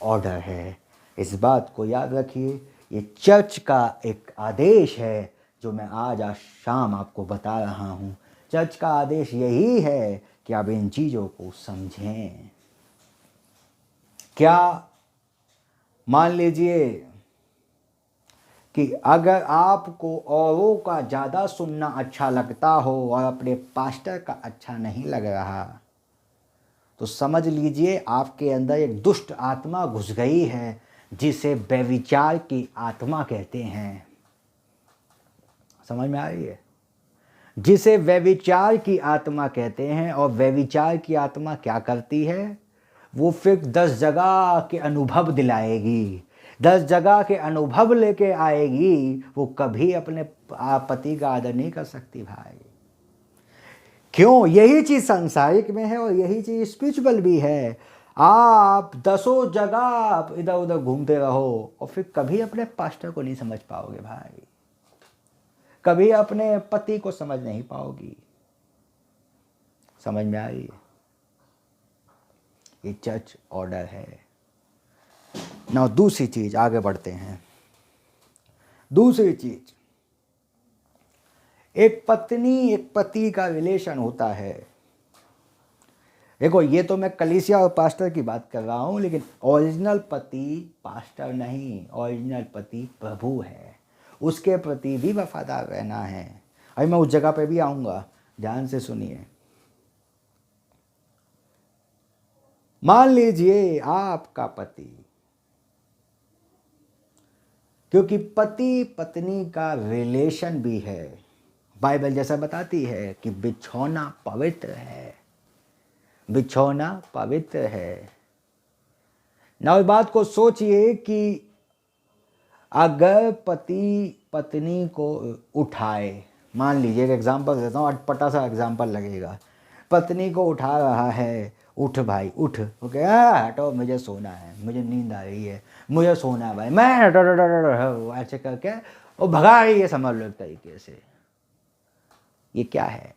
ऑर्डर है। इस बात को याद रखिए। ये चर्च का एक आदेश है जो मैं आज शाम आपको बता रहा हूँ। चर्च का आदेश यही है कि आप इन चीज़ों को समझें। क्या मान लीजिए कि अगर आपको औरों का ज़्यादा सुनना अच्छा लगता हो और अपने पास्टर का अच्छा नहीं लग रहा, तो समझ लीजिए आपके अंदर एक दुष्ट आत्मा घुस गई है जिसे व्यभिचार की आत्मा कहते हैं। समझ में आ रही है? जिसे व्यभिचार की आत्मा कहते हैं। और व्यभिचार की आत्मा क्या करती है? वो फिर 10 जगह के अनुभव दिलाएगी, 10 जगह के अनुभव लेके आएगी। वो कभी अपने पति का आदर नहीं कर सकती भाई। क्यों? यही चीज़ सांसारिक में है और यही चीज़ स्पिरिचुअल भी है। आप 10 जगह इधर उधर घूमते रहो और फिर कभी अपने पास्टर को नहीं समझ पाओगे भाई, कभी अपने पति को समझ नहीं पाओगी। समझ में आ रही है? ये चर्च ऑर्डर है ना। दूसरी चीज, आगे बढ़ते हैं। दूसरी चीज, एक पत्नी एक पति का रिलेशन होता है। देखो, ये तो मैं कलीसिया और पास्टर की बात कर रहा हूं, लेकिन ओरिजिनल पति पास्टर नहीं, ओरिजिनल पति प्रभु है। उसके प्रति भी वफादार रहना है। अभी मैं उस जगह पे भी आऊंगा, ध्यान से सुनिए। मान लीजिए आपका पति क्योंकि पति पत्नी का रिलेशन भी है। बाइबल जैसा बताती है कि बिछौना पवित्र है, बिछौना पवित्र है। ना इस बात को सोचिए कि अगर पति पत्नी को उठाए, मान लीजिए एक एग्जांपल देता हूँ, अटपटा सा एग्जांपल लगेगा। पत्नी को उठा रहा है, उठ भाई उठ, ओके हटो मुझे सोना है, मुझे नींद आ रही है, मुझे सोना है भाई, मैं ऐसे करके वो भगा रही है, समझ लो एक तरीके से। ये क्या है?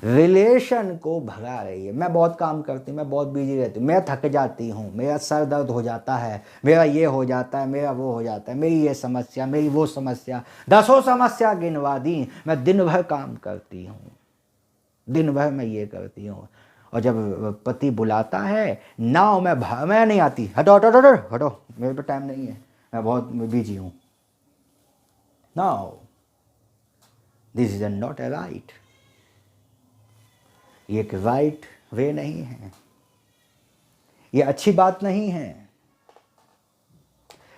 रिलेशन को भगा रही है। मैं बहुत काम करती हूँ, मैं बहुत बिजी रहती हूँ, मैं थक जाती हूँ, मेरा सर दर्द हो जाता है, मेरा ये हो जाता है, मेरा वो हो जाता है, मेरी ये समस्या, मेरी वो समस्या, 10 समस्या गिनवा दी। मैं दिन भर काम करती हूँ, दिन भर मैं ये करती हूँ, और जब पति बुलाता है ना, मैं नहीं आती, हटो हटो हटो हटो, मेरे पे टाइम नहीं है, मैं बहुत बिजी हूँ। No, this is not a right. ये एक राइट वे नहीं है, ये अच्छी बात नहीं है।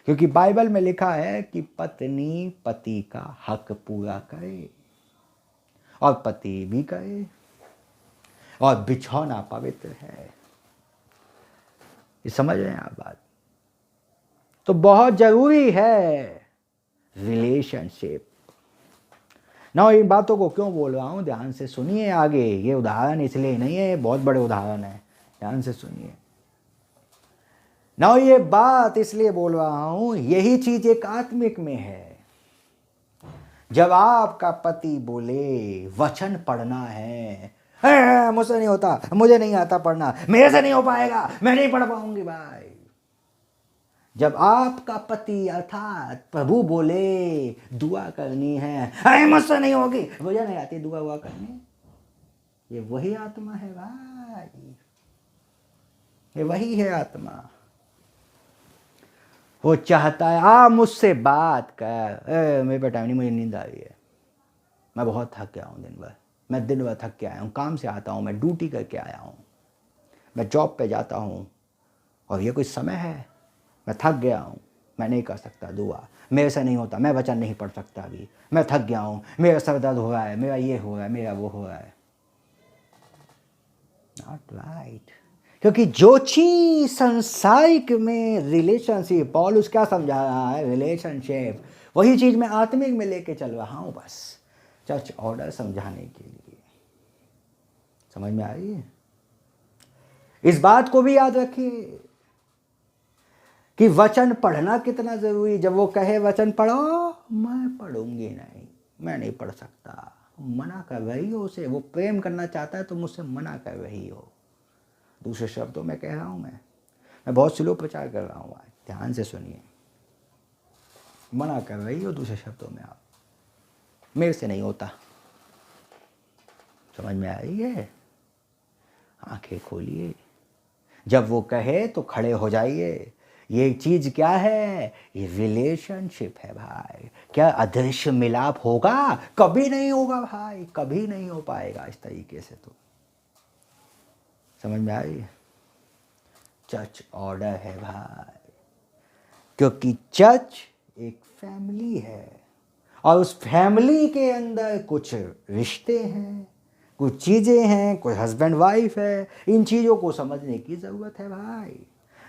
क्योंकि बाइबल में लिखा है कि पत्नी पति का हक पूरा करे और पति भी करे, और बिछौना पवित्र है। ये समझ रहे हैं आप बात? तो बहुत जरूरी है रिलेशनशिप। ना इन बातों को क्यों बोल रहा हूं, ध्यान से सुनिए आगे। ये उदाहरण इसलिए नहीं है, बहुत बड़े उदाहरण है, ध्यान से सुनिए ना। ये बात इसलिए बोल रहा हूं, यही चीज एक आत्मिक में है। जब आपका पति बोले वचन पढ़ना है, मुझसे नहीं होता, मुझे नहीं आता पढ़ना, मेरे से नहीं हो पाएगा, मैं नहीं पढ़ पाऊंगी भाई। जब आपका पति अर्थात प्रभु बोले दुआ करनी है, अरे मुझसे नहीं होगी, मुझे नहीं आती दुआ हुआ करनी, ये वही आत्मा है भाई, ये वही है आत्मा। वो चाहता है आप मुझसे बात कर, मेरे पे टाइम नहीं, मुझे नींद आ रही है, मैं बहुत थक गया हूँ दिन भर, मैं दिन भर थक के आया हूँ, काम से आता हूँ, मैं ड्यूटी करके आया हूँ, मैं जॉब पे जाता हूँ, और ये कोई समय है, मैं थक गया हूँ, मैं नहीं कर सकता दुआ, मेरे से नहीं होता, मैं वचन नहीं पढ़ सकता अभी, मैं थक गया हूँ, मेरा सर दर्द हो रहा है, मेरा ये हो रहा है, मेरा वो हो रहा है। Not right. क्योंकि जो चीज संसारिक में रिलेशनशिप, पॉलुस क्या समझा रहा है, रिलेशनशिप, वही चीज मैं आत्मिक में लेके चल रहा हूँ, बस चर्च ऑर्डर समझाने के लिए। समझ में आ रही है? इस बात को भी याद रखिए कि वचन पढ़ना कितना जरूरी। जब वो कहे वचन पढ़ो, मैं पढ़ूंगी नहीं, मैं नहीं पढ़ सकता, मना कर रही हो उसे, वो प्रेम करना चाहता है तो मुझसे मना कर रही हो। दूसरे शब्दों में कह रहा हूं, मैं बहुत स्लो प्रचार कर रहा हूं आज, ध्यान से सुनिए। मना कर रही हो दूसरे शब्दों में, आप मेरे से नहीं होता। समझ में आ रही है? आंखें खोलिए, जब वो कहे तो खड़े हो जाइए। ये चीज क्या है? ये रिलेशनशिप है भाई। क्या अदृश्य मिलाप होगा? कभी नहीं होगा भाई, कभी नहीं हो पाएगा इस तरीके से। तो समझ में आ रही है? चर्च ऑर्डर है भाई, क्योंकि चर्च एक फैमिली है, और उस फैमिली के अंदर कुछ रिश्ते हैं, कुछ चीज़ें हैं, कोई हस्बैंड वाइफ है। इन चीज़ों को समझने की ज़रूरत है भाई।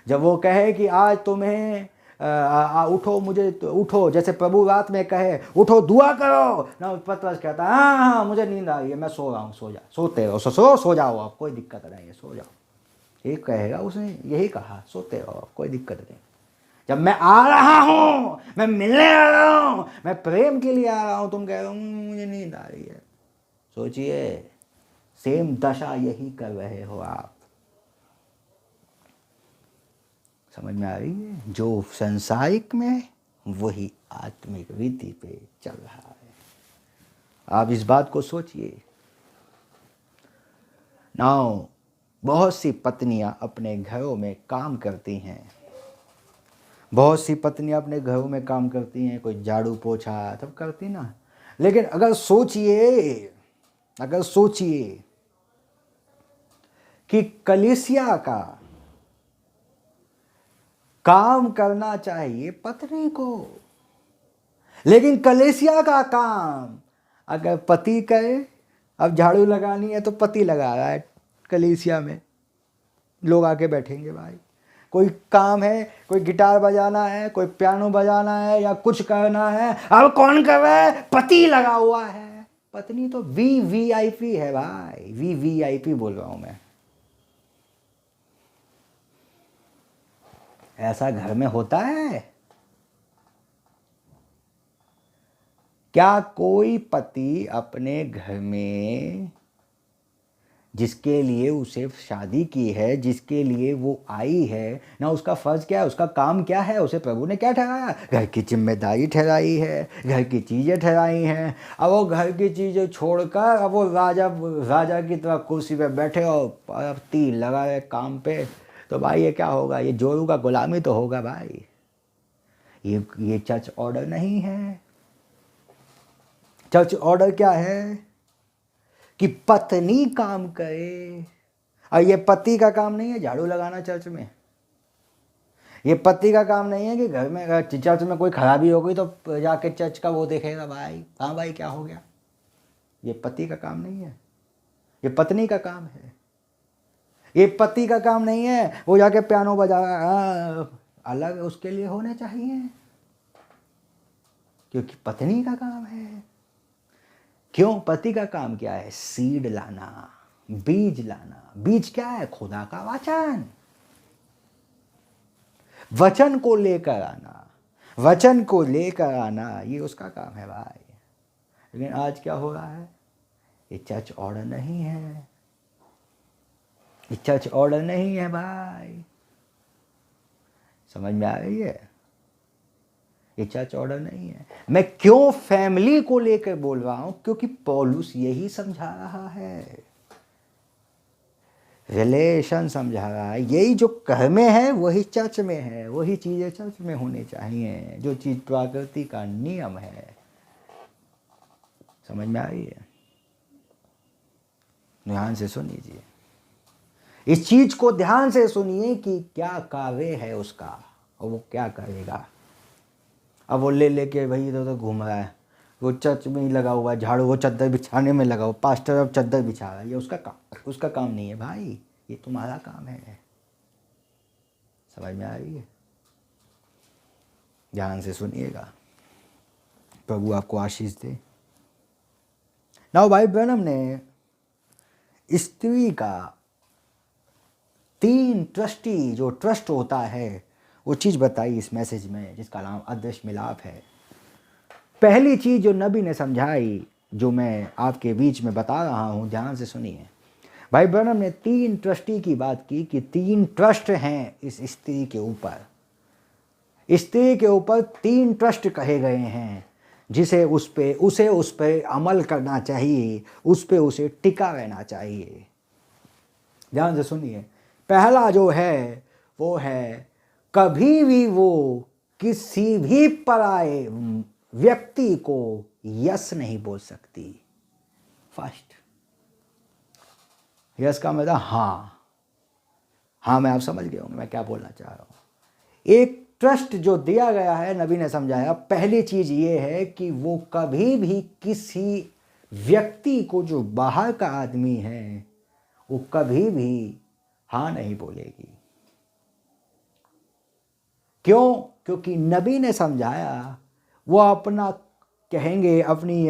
जब वो कहे कि आज तुम्हें उठो, मुझे तो उठो, जैसे प्रभु रात में कहे उठो दुआ करो ना, पतरस कहता है हाँ हाँ मुझे नींद आ रही है, मैं सो रहा हूँ, सो जा, सोते रहो, सो जाओ आप, कोई दिक्कत नहीं है, सो जाओ। ये कहेगा, उसने यही कहा, सोते रहो, कोई दिक्कत नहीं। जब मैं आ रहा हूँ, मैं मिलने आ रहा हूँ, मैं प्रेम के लिए आ रहा हूँ, तुम कह रहे हो मुझे नींद आ रही है। सोचिए, सेम दशा यही कर रहे हो आप। समझ में आ रही है? जो संसारिक में, वही आत्मिक रीति पे चल रहा है। आप इस बात को सोचिए। नाउ बहुत सी पत्नियां अपने घरों में काम करती हैं, बहुत सी पत्नियां अपने घरों में काम करती हैं, कोई झाड़ू पोछा सब करती ना। लेकिन अगर सोचिए कि कलीसिया का काम करना चाहिए पत्नी को, लेकिन कलेसिया का काम अगर पति करे, अब झाड़ू लगानी है तो पति लगा रहा है कलेसिया में, लोग आके बैठेंगे भाई। कोई काम है, कोई गिटार बजाना है, कोई पियानो बजाना है या कुछ करना है, अब कौन कर रहा है? पति लगा हुआ है। पत्नी तो वीवीआईपी है भाई, वीवीआईपी बोल रहा हूं मैं। ऐसा घर में होता है क्या? कोई पति अपने घर में जिसके लिए उसे शादी की है, जिसके लिए वो आई है ना, उसका फर्ज क्या है, उसका काम क्या है, उसे प्रभु ने क्या ठहराया? घर की जिम्मेदारी ठहराई है, घर की चीज़ें ठहराई हैं। अब वो घर की चीज़ें छोड़कर अब वो राजा की तरह कुर्सी पे बैठे और तीर लगा रहे काम पे, तो भाई ये क्या होगा? ये जोरू का गुलामी तो होगा भाई। ये चर्च ऑर्डर नहीं है। चर्च ऑर्डर क्या है? कि पत्नी काम करे। और ये पति का काम नहीं है झाड़ू लगाना चर्च में। ये पति का काम नहीं है कि घर में चर्च में कोई खराबी हो गई तो जाके चर्च का वो देखेगा भाई, हाँ भाई क्या हो गया। ये पति का काम नहीं है, ये पत्नी का काम है। ये पति का काम नहीं है वो जाके पियानो बजा, अलग उसके लिए होने चाहिए, क्योंकि पत्नी का काम है। क्यों? पति का काम क्या है? सीड लाना, बीज लाना। बीज क्या है? खुदा का वचन। वचन को लेकर आना, वचन को लेकर आना, ये उसका काम है भाई। लेकिन आज क्या हो रहा है? ये चर्च ऑर्डर नहीं है, ये चर्च ऑर्डर नहीं है भाई। समझ में आ रही है? ये चर्च ऑर्डर नहीं है। मैं क्यों फैमिली को लेकर बोल रहा हूं? क्योंकि पौलुस यही समझा रहा है, रिलेशन समझा रहा है। यही जो घर में है वही चर्च में है, वही चीजें चर्च में होनी चाहिए, जो चीज प्रकृति का नियम है। समझ में आ रही है? ध्यान से सुनिए, इस चीज को ध्यान से सुनिए कि क्या कार्य है उसका और वो क्या करेगा। अब वो लेके भाई इधर उधर घूम रहा है, वो चर्च में ही लगा हुआ है, झाड़ू वो चादर बिछाने में लगा हुआ, पास्टर अब चादर बिछा रहा है, ये उसका काम नहीं है भाई, ये तुम्हारा काम है। समझ में आ रही है? ध्यान से सुनिएगा, प्रभु आपको आशीष दे। नाउ भाई ब्रैनम ने स्त्री का 3 ट्रस्टी, जो ट्रस्ट होता है वो चीज़ बताई इस मैसेज में, जिसका नाम अदृश्य मिलाप है। पहली चीज़ जो नबी ने समझाई, जो मैं आपके बीच में बता रहा हूँ, ध्यान से सुनिए। भाई ब्रैनम ने 3 ट्रस्टी की बात की कि 3 ट्रस्ट हैं इस स्त्री के ऊपर। स्त्री के ऊपर 3 ट्रस्ट कहे गए हैं, जिसे उस पे अमल करना चाहिए, उस पे उसे टिका रहना चाहिए। ध्यान से सुनिए। पहला जो है वो है, कभी भी वो किसी भी पराये व्यक्ति को यस नहीं बोल सकती। फर्स्ट, यस का मतलब हाँ, मैं आप समझ गए होंगे मैं क्या बोलना चाह रहा हूं। एक ट्रस्ट जो दिया गया है, नबी ने समझाया, पहली चीज ये है कि वो कभी भी किसी व्यक्ति को, जो बाहर का आदमी है, वो कभी भी हाँ नहीं बोलेगी। क्यों? क्योंकि नबी ने समझाया, वो अपना कहेंगे, अपनी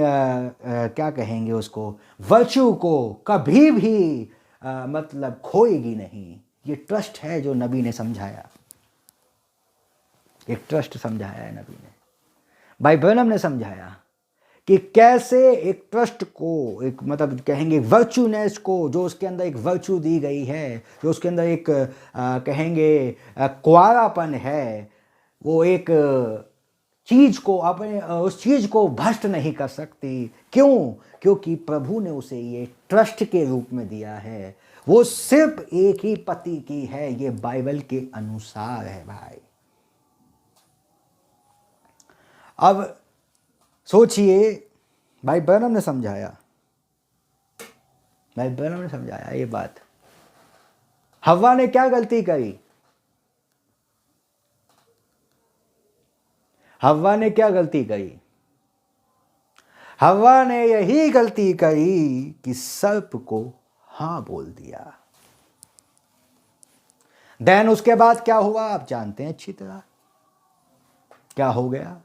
क्या कहेंगे उसको, वर्च्यू को कभी भी मतलब खोएगी नहीं। ये ट्रस्ट है जो नबी ने समझाया, एक ट्रस्ट समझाया है नबी ने। भाई ब्रैनम ने समझाया कि कैसे एक ट्रस्ट को, एक मतलब कहेंगे वर्चुनेस को, जो उसके अंदर एक वर्चू दी गई है, जो उसके अंदर एक कहेंगे कुआरापन है, वो एक चीज को, अपने उस चीज को भ्रष्ट नहीं कर सकती। क्यों? क्योंकि प्रभु ने उसे ये ट्रस्ट के रूप में दिया है। वो सिर्फ एक ही पति की है, ये बाइबल के अनुसार है भाई। अब सोचिए, भाई ब्रैनम ने समझाया, ये बात। हव्वा ने क्या गलती करी? हव्वा ने क्या गलती करी? हव्वा ने यही गलती करी कि सर्प को हाँ बोल दिया। देन उसके बाद क्या हुआ आप जानते हैं अच्छी तरह। क्या हो गया?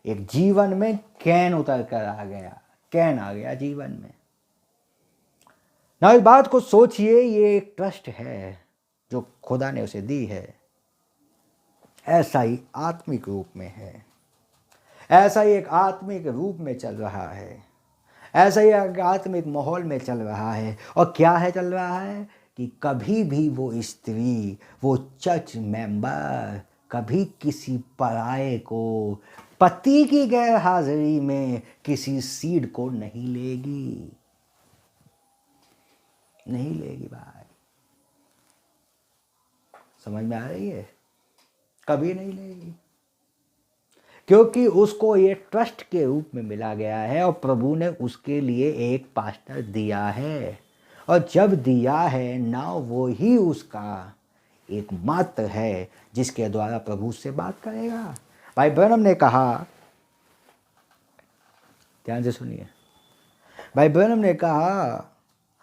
एक जीवन में कैन उतर कर आ गया, कैन आ गया जीवन में। ना इस बात को सोचिए, ये एक ट्रस्ट है जो खुदा ने उसे दी है। ऐसा ही आत्मिक रूप में है, ऐसा ही एक आत्मिक रूप में चल रहा है, ऐसा ही एक आत्मिक माहौल में चल रहा है। और क्या है चल रहा है कि कभी भी वो स्त्री, वो चर्च मेंबर कभी किसी पराये को पति की गैर हाजिरी में किसी सीड को नहीं लेगी, नहीं लेगी भाई। समझ में आ रही है? कभी नहीं लेगी, क्योंकि उसको ये ट्रस्ट के रूप में मिला गया है और प्रभु ने उसके लिए एक पास्टर दिया है। और जब दिया है ना, वो ही उसका एकमात्र है जिसके द्वारा प्रभु से बात करेगा। भाई ब्रैनम ने कहा, ध्यान से सुनिए, भाई ब्रैनम ने कहा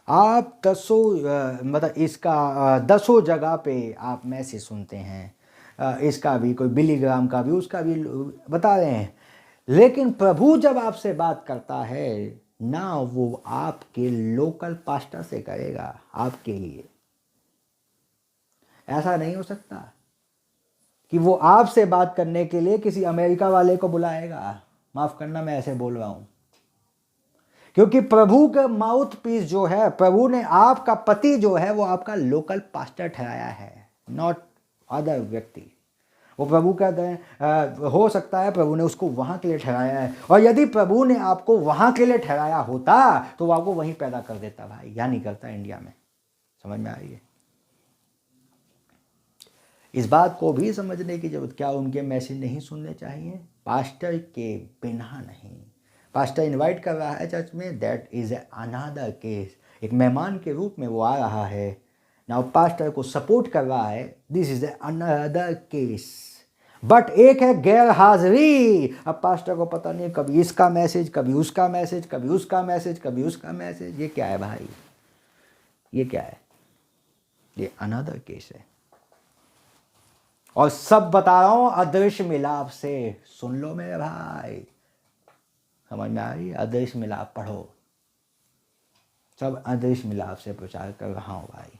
आप मतलब इसका 10 जगह पे आप मैसेज सुनते हैं, इसका भी कोई बिलीग्राम का भी, उसका भी बता रहे हैं, लेकिन प्रभु जब आपसे बात करता है ना, वो आपके लोकल पास्टर से करेगा आपके लिए। ऐसा नहीं हो सकता कि वो आपसे बात करने के लिए किसी अमेरिका वाले को बुलाएगा। माफ करना मैं ऐसे बोल रहा हूं, क्योंकि प्रभु का माउथ पीस जो है, प्रभु ने आपका पति जो है वो आपका लोकल पास्टर ठहराया है, नॉट अदर व्यक्ति। वो प्रभु का हो सकता है प्रभु ने उसको वहां के लिए ठहराया है, और यदि प्रभु ने आपको वहां के लिए ठहराया होता तो वो आपको वहीं पैदा कर देता भाई, या नहीं करता इंडिया में। समझ में आ रही है? इस बात को भी समझने की जरूरत, क्या उनके मैसेज नहीं सुनने चाहिए? पास्टर के बिना नहीं। पास्टर इनवाइट कर रहा है चर्च में, दैट इज अनदर केस। एक मेहमान के रूप में वो आ रहा है ना, पास्टर को सपोर्ट कर रहा है, this is another case. But एक है गैर हाजिरी। अब पास्टर को पता नहीं, कभी इसका मैसेज, कभी उसका मैसेज, कभी उसका मैसेज, कभी उसका मैसेज। ये क्या है भाई? ये क्या है? ये अनदर केस है। और सब बता रहा हूं अदृश्य मिलाप से। सुन लो मेरे भाई, समझ में आ रही है? अदृश्य मिलाप पढ़ो, सब अदृश्य मिलाप से प्रचार कर रहा हूं भाई।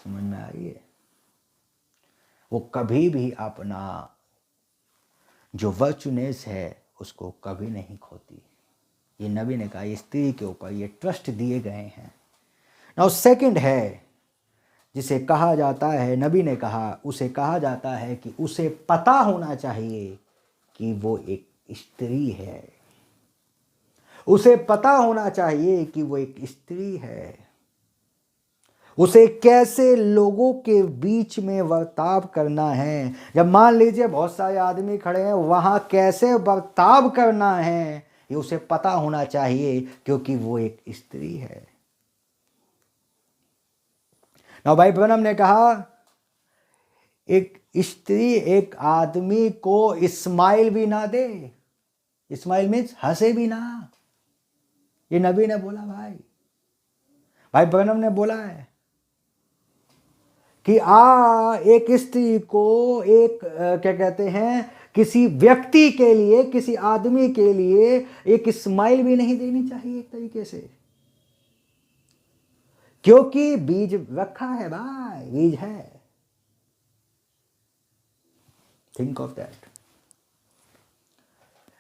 समझ में आ रही है? वो कभी भी अपना जो वर्चुनेस है उसको कभी नहीं खोती। ये नबी ने कहा, ये स्त्री के ऊपर ये ट्रस्ट दिए गए हैं। नाउ सेकंड है जिसे कहा जाता है, नबी ने कहा, उसे कहा जाता है कि उसे पता होना चाहिए कि वो एक स्त्री है। उसे पता होना चाहिए कि वो एक स्त्री है। उसे कैसे लोगों के बीच में बर्ताव करना है। जब मान लीजिए बहुत सारे आदमी खड़े हैं, वहां कैसे बर्ताव करना है ये उसे पता होना चाहिए, क्योंकि वो एक स्त्री है। ना भाई ब्रैनम ने कहा, एक स्त्री एक आदमी को स्माइल भी ना दे, स्माइल मीन्स हंसे भी ना, ये नबी ने बोला भाई ब्रैनम ने बोला है कि एक स्त्री को एक क्या कहते हैं, किसी व्यक्ति के लिए, किसी आदमी के लिए एक स्माइल भी नहीं देनी चाहिए एक तरीके से, क्योंकि बीज रखा है भाई, बीज है। Think of that.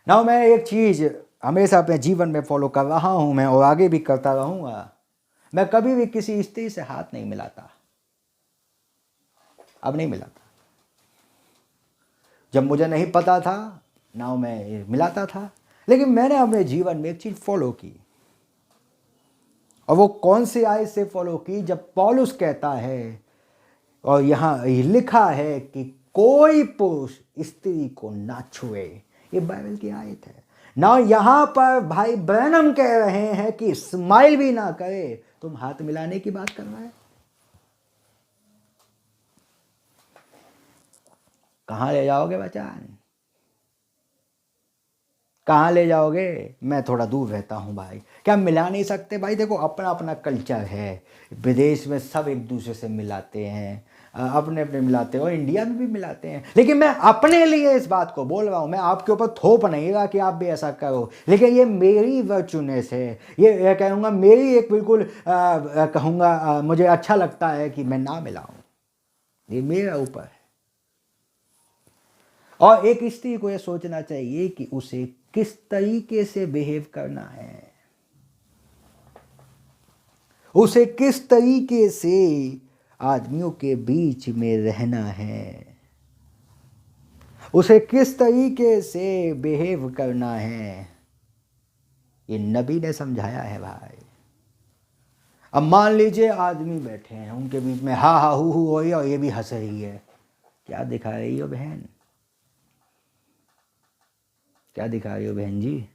नाउ मैं एक चीज हमेशा अपने जीवन में फॉलो कर रहा हूं मैं, और आगे भी करता रहूंगा। मैं कभी भी किसी स्त्री से हाथ नहीं मिलाता, अब नहीं मिलाता। जब मुझे नहीं पता था ना मैं मिलाता था, लेकिन मैंने अपने जीवन में एक चीज फॉलो की, और वो कौन सी आयत से फॉलो की? जब पौलुस कहता है, और यहाँ लिखा है कि कोई पुरुष स्त्री को ना छुए, ये बाइबल की आयत है ना। यहां पर भाई ब्रैनम कह रहे हैं कि स्माइल भी ना करे, तुम हाथ मिलाने की बात कर रहे हैं। कहाँ ले जाओगे बचान, कहाँ ले जाओगे? मैं थोड़ा दूर रहता हूँ भाई, क्या मिला नहीं सकते भाई? देखो अपना अपना कल्चर है, विदेश में सब एक दूसरे से मिलाते हैं, अपने अपने मिलाते हैं, और इंडिया में भी मिलाते हैं। लेकिन मैं अपने लिए इस बात को बोल रहा हूँ, मैं आपके ऊपर थोप नहीं रहा कि आप भी ऐसा करो, लेकिन ये मेरी वर्चुनेस है, ये कहूँगा मेरी एक बिल्कुल कहूँगा मुझे अच्छा लगता है कि मैं ना मिलाऊँ, ये मेरा ऊपर है। और एक स्त्री को यह सोचना चाहिए कि उसे किस तरीके से बिहेव करना है, उसे किस तरीके से आदमियों के बीच में रहना है, उसे किस तरीके से बिहेव करना है, ये नबी ने समझाया है भाई। अब मान लीजिए आदमी बैठे हैं, उनके बीच में हा हा हु हो रही है और ये भी हंस रही है, क्या दिखा रही हो बहन, क्या दिखा रही हो बहन जी?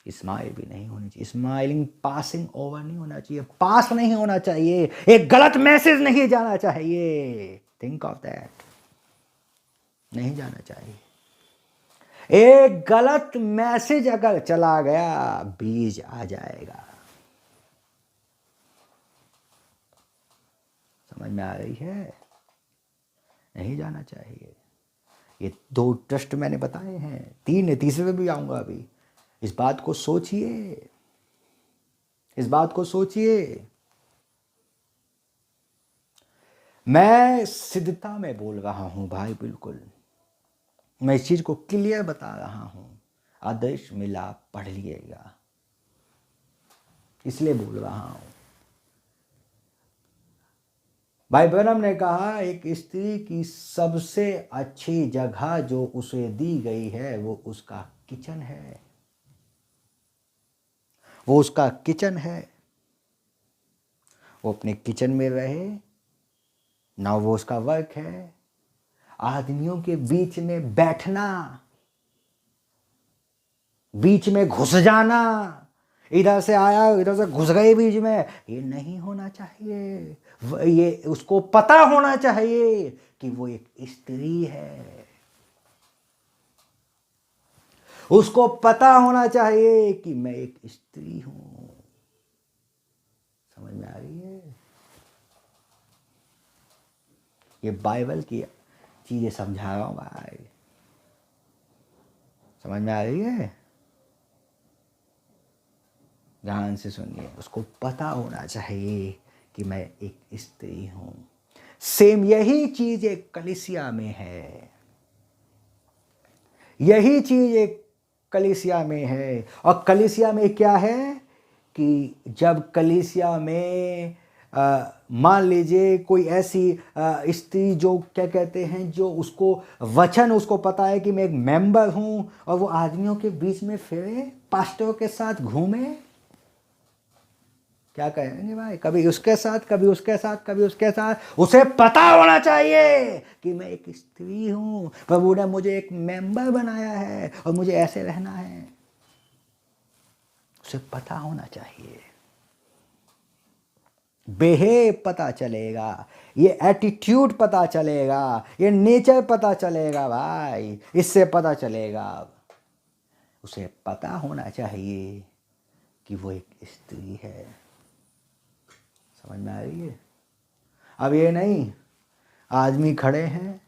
स्माइल भी नहीं होनी चाहिए, स्माइलिंग पासिंग ओवर नहीं होना चाहिए, पास नहीं होना चाहिए, एक गलत मैसेज नहीं जाना चाहिए, थिंक ऑफ दैट, नहीं जाना चाहिए। एक गलत मैसेज अगर चला गया बीज आ जाएगा, समझ में आ रही है? नहीं जाना चाहिए। ये 2 ट्रस्ट मैंने बताए हैं, 3 है, तीसरे पे भी आऊंगा अभी। इस बात को सोचिए, इस बात को सोचिए। मैं सिद्धता में बोल रहा हूं भाई, बिल्कुल मैं इस चीज को क्लियर बता रहा हूं। आदर्श मिलाप पढ़ लीजिएगा, इसलिए बोल रहा हूं। भाई ब्रह्म ने कहा एक स्त्री की सबसे अच्छी जगह जो उसे दी गई है वो उसका किचन है, वो उसका किचन है। वो अपने किचन में रहे ना, वो उसका वर्क है। आदमियों के बीच में बैठना, बीच में घुस जाना, इधर से आया इधर से घुस गए बीच में, ये नहीं होना चाहिए। ये उसको पता होना चाहिए कि वो एक स्त्री है, उसको पता होना चाहिए कि मैं एक स्त्री हूं। समझ में आ रही है? ये बाइबल की चीजें समझा रहा हूं भाई, समझ में आ रही है? ध्यान से सुनिए, उसको पता होना चाहिए कि मैं एक स्त्री हूं। सेम यही चीज एक कलीसिया में है, यही चीज एक कलीसिया में है। और कलीसिया में क्या है कि जब कलीसिया में मान लीजिए कोई ऐसी स्त्री जो क्या कहते हैं, जो उसको वचन उसको पता है कि मैं एक मेंबर हूं, और वो आदमियों के बीच में फिरे, पास्टरों के साथ घूमे, क्या कहेंगे भाई, कभी उसके साथ कभी उसके साथ कभी उसके साथ, उसे पता होना चाहिए कि मैं एक स्त्री हूं, प्रभु ने मुझे एक मेंबर बनाया है और मुझे ऐसे रहना है। उसे पता होना चाहिए, बिहेव पता चलेगा, ये एटीट्यूड पता चलेगा, ये नेचर पता चलेगा भाई, इससे पता चलेगा। उसे पता होना चाहिए कि वो एक स्त्री है। समझ में आ रही है? अब ये नहीं, आदमी खड़े हैं,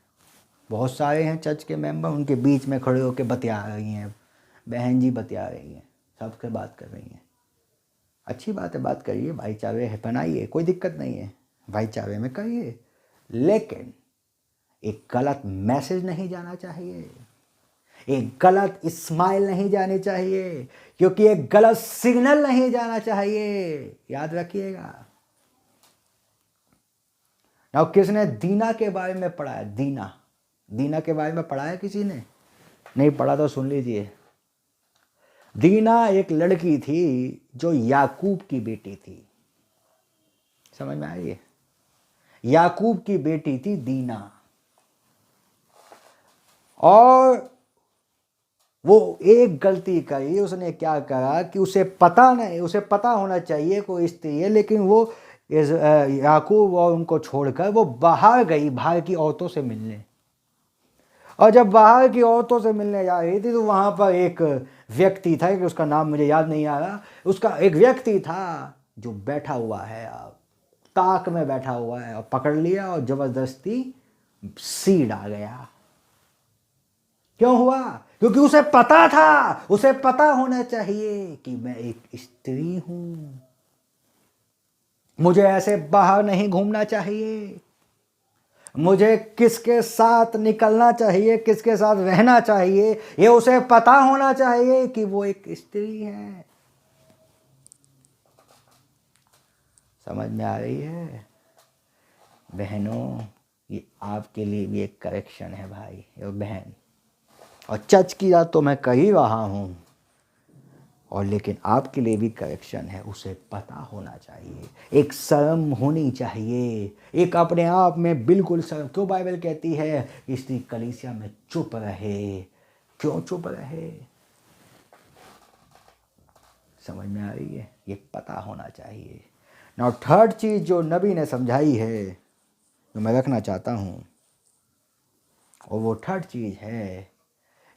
बहुत सारे हैं चर्च के मेंबर, उनके बीच में खड़े होकर बतिया रही हैं, बहन जी बतिया रही हैं, सबसे बात कर रही हैं। अच्छी बात है, बात करिए, भाईचारे है बनाइए, कोई दिक्कत नहीं है, भाईचारे में करिए, लेकिन एक गलत मैसेज नहीं जाना चाहिए, एक गलत स्माइल नहीं जानी चाहिए, क्योंकि एक गलत सिग्नल नहीं जाना चाहिए, याद रखिएगा। अब किसने दीना के बारे में पढ़ा है? दीना के बारे में पढ़ा है किसी ने? नहीं पढ़ा तो सुन लीजिए। दीना एक लड़की थी जो याकूब की बेटी थी, समझ में आई? याकूब की बेटी थी दीना, और वो एक गलती करी, उसने क्या करा कि उसे पता नहीं, उसे पता होना चाहिए कोई स्त्री है, लेकिन वो याकूब और उनको छोड़कर वो बाहर गई, बाहर की औरतों से मिलने। और जब बाहर की औरतों से मिलने जा रही थी तो वहाँ पर एक व्यक्ति था, कि उसका नाम मुझे याद नहीं आ रहा, उसका एक व्यक्ति था जो बैठा हुआ है, अब ताक में बैठा हुआ है, और पकड़ लिया और ज़बरदस्ती सीड आ गया। क्यों हुआ? क्योंकि उसे पता था, उसे पता होना चाहिए कि मैं एक स्त्री हूं, मुझे ऐसे बाहर नहीं घूमना चाहिए, मुझे किसके साथ निकलना चाहिए, किसके साथ रहना चाहिए, ये उसे पता होना चाहिए कि वो एक स्त्री है। समझ में आ रही है बहनों? ये आपके लिए भी एक करेक्शन है भाई और बहन। और चर्च की बात तो मैं कर ही रहा हूं, और लेकिन आपके लिए भी करेक्शन है, उसे पता होना चाहिए, एक शर्म होनी चाहिए, एक अपने आप में बिल्कुल शर्म। क्यों बाइबल कहती है इसलिए कलीसिया में चुप रहे? क्यों चुप रहे? समझ में आ रही है? ये पता होना चाहिए। नाउ थर्ड चीज जो नबी ने समझाई है, जो मैं रखना चाहता हूं, और वो थर्ड चीज है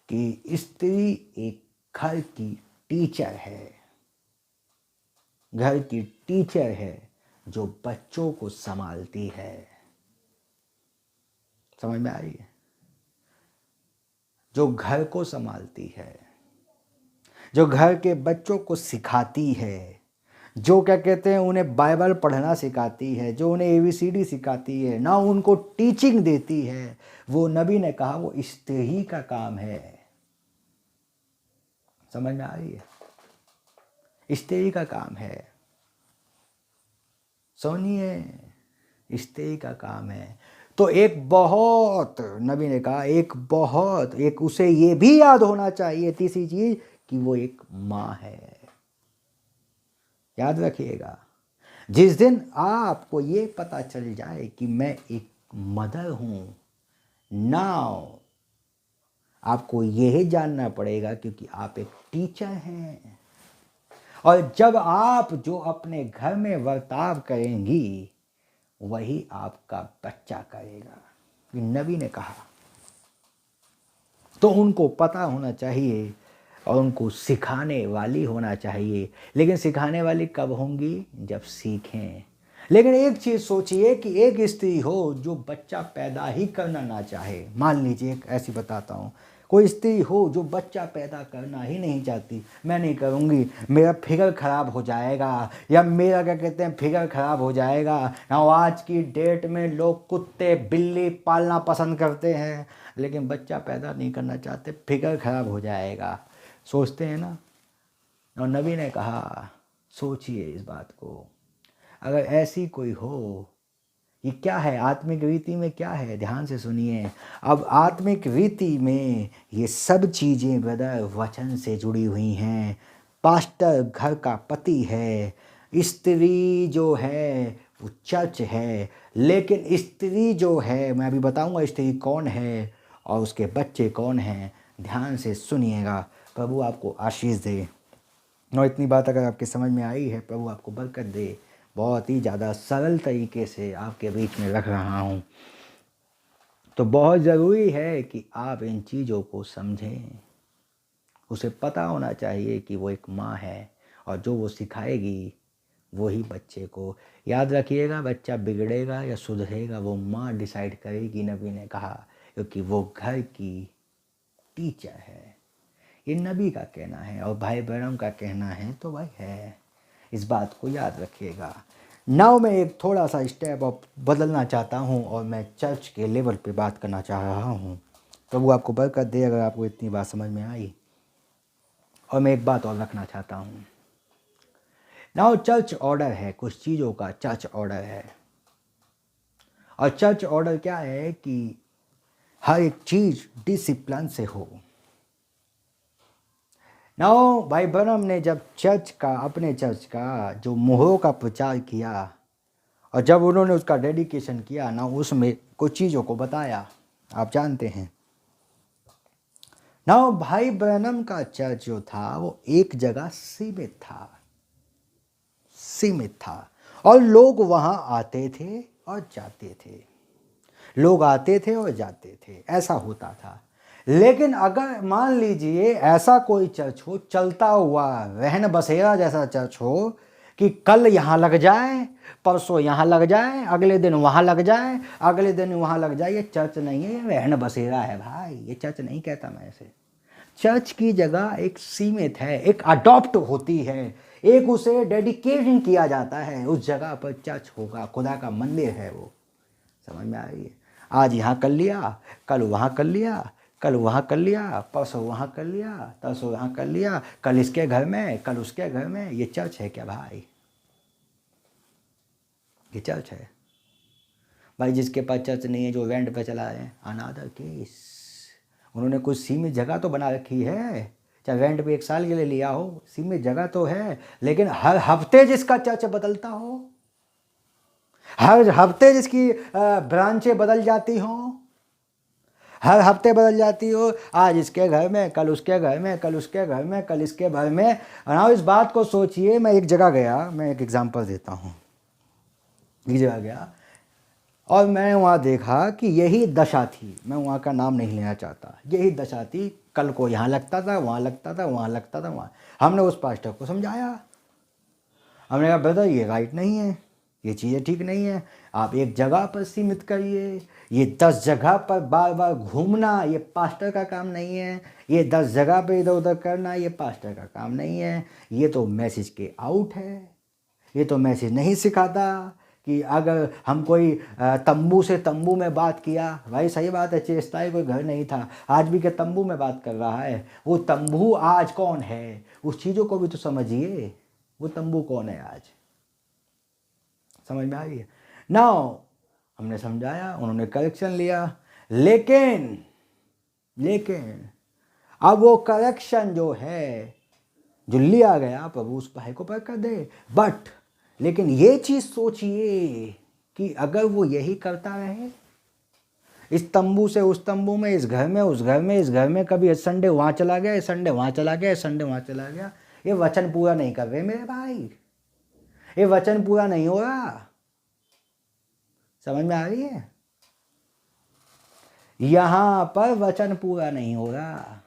कि स्त्री एक घर की टीचर है, घर की टीचर है जो बच्चों को संभालती है। समझ में आ रही है? जो घर को संभालती है, जो घर के बच्चों को सिखाती है, जो क्या कहते हैं उन्हें बाइबल पढ़ना सिखाती है, जो उन्हें एबीसीडी सिखाती है, ना उनको टीचिंग देती है, वो नबी ने कहा वो स्त्री का काम है। समझ में आ रही है? स्त्री का काम है। सुनिए, स्त्री का काम है। तो एक बहुत, नबी ने कहा एक बहुत, एक उसे ये भी याद होना चाहिए तीसरी चीज कि वो एक माँ है। याद रखिएगा, जिस दिन आपको ये पता चल जाए कि मैं एक मदर हूं, नाउ आपको यही जानना पड़ेगा क्योंकि आप एक टीचर हैं। और जब आप जो अपने घर में बर्ताव करेंगी वही आपका बच्चा करेगा, ये नबी ने कहा। तो उनको पता होना चाहिए और उनको सिखाने वाली होना चाहिए। लेकिन सिखाने वाली कब होंगी? जब सीखें। लेकिन एक चीज़ सोचिए कि एक स्त्री हो जो बच्चा पैदा ही करना ना चाहे। मान लीजिए एक ऐसी बताता हूँ, कोई स्त्री हो जो बच्चा पैदा करना ही नहीं चाहती, मैं नहीं करूँगी, मेरा फिगर ख़राब हो जाएगा, या मेरा क्या कहते हैं फिगर ख़राब हो जाएगा ना। आज की डेट में लोग कुत्ते बिल्ली पालना पसंद करते हैं लेकिन बच्चा पैदा नहीं करना चाहते, फिगर ख़राब हो जाएगा, सोचते हैं ना। और नबी ने कहा सोचिए इस बात को, अगर ऐसी कोई हो, ये क्या है आत्मिक रीति में, क्या है ध्यान से सुनिए। अब आत्मिक रीति में ये सब चीज़ें ब्रदर वचन से जुड़ी हुई हैं। पास्टर घर का पति है, स्त्री जो है वो चर्च है, लेकिन स्त्री जो है, मैं अभी बताऊंगा स्त्री कौन है और उसके बच्चे कौन हैं। ध्यान से सुनिएगा, प्रभु आपको आशीष दे। और इतनी बात अगर आपके समझ में आई है, प्रभु आपको बरकत दे। बहुत ही ज़्यादा सरल तरीके से आपके बीच में रख रहा हूँ। तो बहुत ज़रूरी है कि आप इन चीज़ों को समझें। उसे पता होना चाहिए कि वो एक माँ है और जो वो सिखाएगी वही बच्चे को। याद रखिएगा, बच्चा बिगड़ेगा या सुधरेगा वो माँ डिसाइड करेगी, नबी ने कहा, क्योंकि वो घर की टीचर है। ये नबी का कहना है और भाई ब्रैनम का कहना है, तो भाई है, इस बात को याद रखिएगा। नाउ मैं एक थोड़ा सा स्टेप अप बदलना चाहता हूँ और मैं चर्च के लेवल पे बात करना चाह रहा हूँ। प्रभु आपको बरकत दे अगर आपको इतनी बात समझ में आई। और मैं एक बात और रखना चाहता हूँ। नाउ चर्च ऑर्डर है, कुछ चीज़ों का चर्च ऑर्डर है। और चर्च ऑर्डर क्या है कि हर एक चीज़ डिसिप्लिन से हो। नाउ भाई ब्रैनम ने जब अपने चर्च का जो मोहरों का प्रचार किया और जब उन्होंने उसका डेडिकेशन किया ना, उसमें कुछ चीज़ों को बताया, आप जानते हैं ना। भाई ब्रैनम का चर्च जो था वो एक जगह सीमित था और लोग वहाँ आते थे और जाते थे, लोग आते थे और जाते थे, ऐसा होता था। लेकिन अगर मान लीजिए ऐसा कोई चर्च हो, चलता हुआ रहन बसेरा जैसा चर्च हो, कि कल यहाँ लग जाए, परसों यहाँ लग जाए, अगले दिन वहाँ लग जाए, अगले दिन वहाँ लग जाए, ये चर्च नहीं है, ये रहन बसेरा है भाई, ये चर्च नहीं कहता मैं ऐसे। चर्च की जगह एक सीमित है, एक अडॉप्ट होती है, एक उसे डेडिकेशन किया जाता है, उस जगह पर चर्च होगा, खुदा का मंदिर है वो। समझ में आ रही है? आज यहाँ कर लिया, कल वहाँ कर लिया, कल वहाँ कर लिया, परसों वहाँ कर लिया, परसों वहाँ कर लिया, कल इसके घर में, कल उसके घर में, ये चर्च है क्या भाई? ये चर्च है भाई? जिसके पास चर्च नहीं है, जो रेंट पे चला है, अनादर केस। उन्होंने कुछ सीमित जगह तो बना रखी है, चाहे रेंट पे 1 साल के लिए लिया हो, सीमित जगह तो है, लेकिन हर हफ्ते जिसका चर्च बदलता हो, हर हफ्ते जिसकी ब्रांचें बदल जाती हों, हर हफ्ते बदल जाती हो, आज इसके घर में, कल उसके घर में, कल उसके घर में, कल इसके घर में। और इस बात को सोचिए, मैं एक जगह गया, मैं एक एग्जांपल देता हूँ। एक जगह गया और मैं वहाँ देखा कि यही दशा थी, मैं वहाँ का नाम नहीं लेना चाहता, यही दशा थी, कल को यहाँ लगता था, वहाँ लगता था, वहाँ लगता था, वहाँ। हमने उस पास्टर को समझाया, हमने कहा ब्रदर ये राइट नहीं है, ये चीज़ें ठीक नहीं है, आप एक जगह पर सीमित करिए, ये 10 जगह पर बार बार घूमना ये पास्टर का काम नहीं है, ये 10 जगह पर इधर उधर करना ये पास्टर का काम नहीं है, ये तो मैसेज के आउट है, ये तो मैसेज नहीं सिखाता कि अगर हम कोई तंबू से तंबू में बात किया, भाई सही बात है, चेस्ताई कोई घर नहीं था, आज भी के तंबू में बात कर रहा है, वो तंबू आज कौन है, उस चीज़ों को भी तो समझिए, वो तंबू कौन है आज। समझ में आ रही है? नाउ हमने समझाया, उन्होंने करेक्शन लिया, लेकिन अब वो करेक्शन जो है, जो लिया गया, प्रभु उस भाई को पर कर दे। बट लेकिन ये चीज़ सोचिए कि अगर वो यही करता रहे, इस तंबू से उस तंबू में, इस घर में उस घर में, इस घर में, कभी संडे वहाँ चला गया, संडे वहाँ चला गया, संडे वहाँ चला गया, ये वचन पूरा नहीं कर रहे मेरे भाई, ये वचन पूरा नहीं हो रहा। समझ में आ रही है? यहां पर वचन पूरा नहीं हो रहा,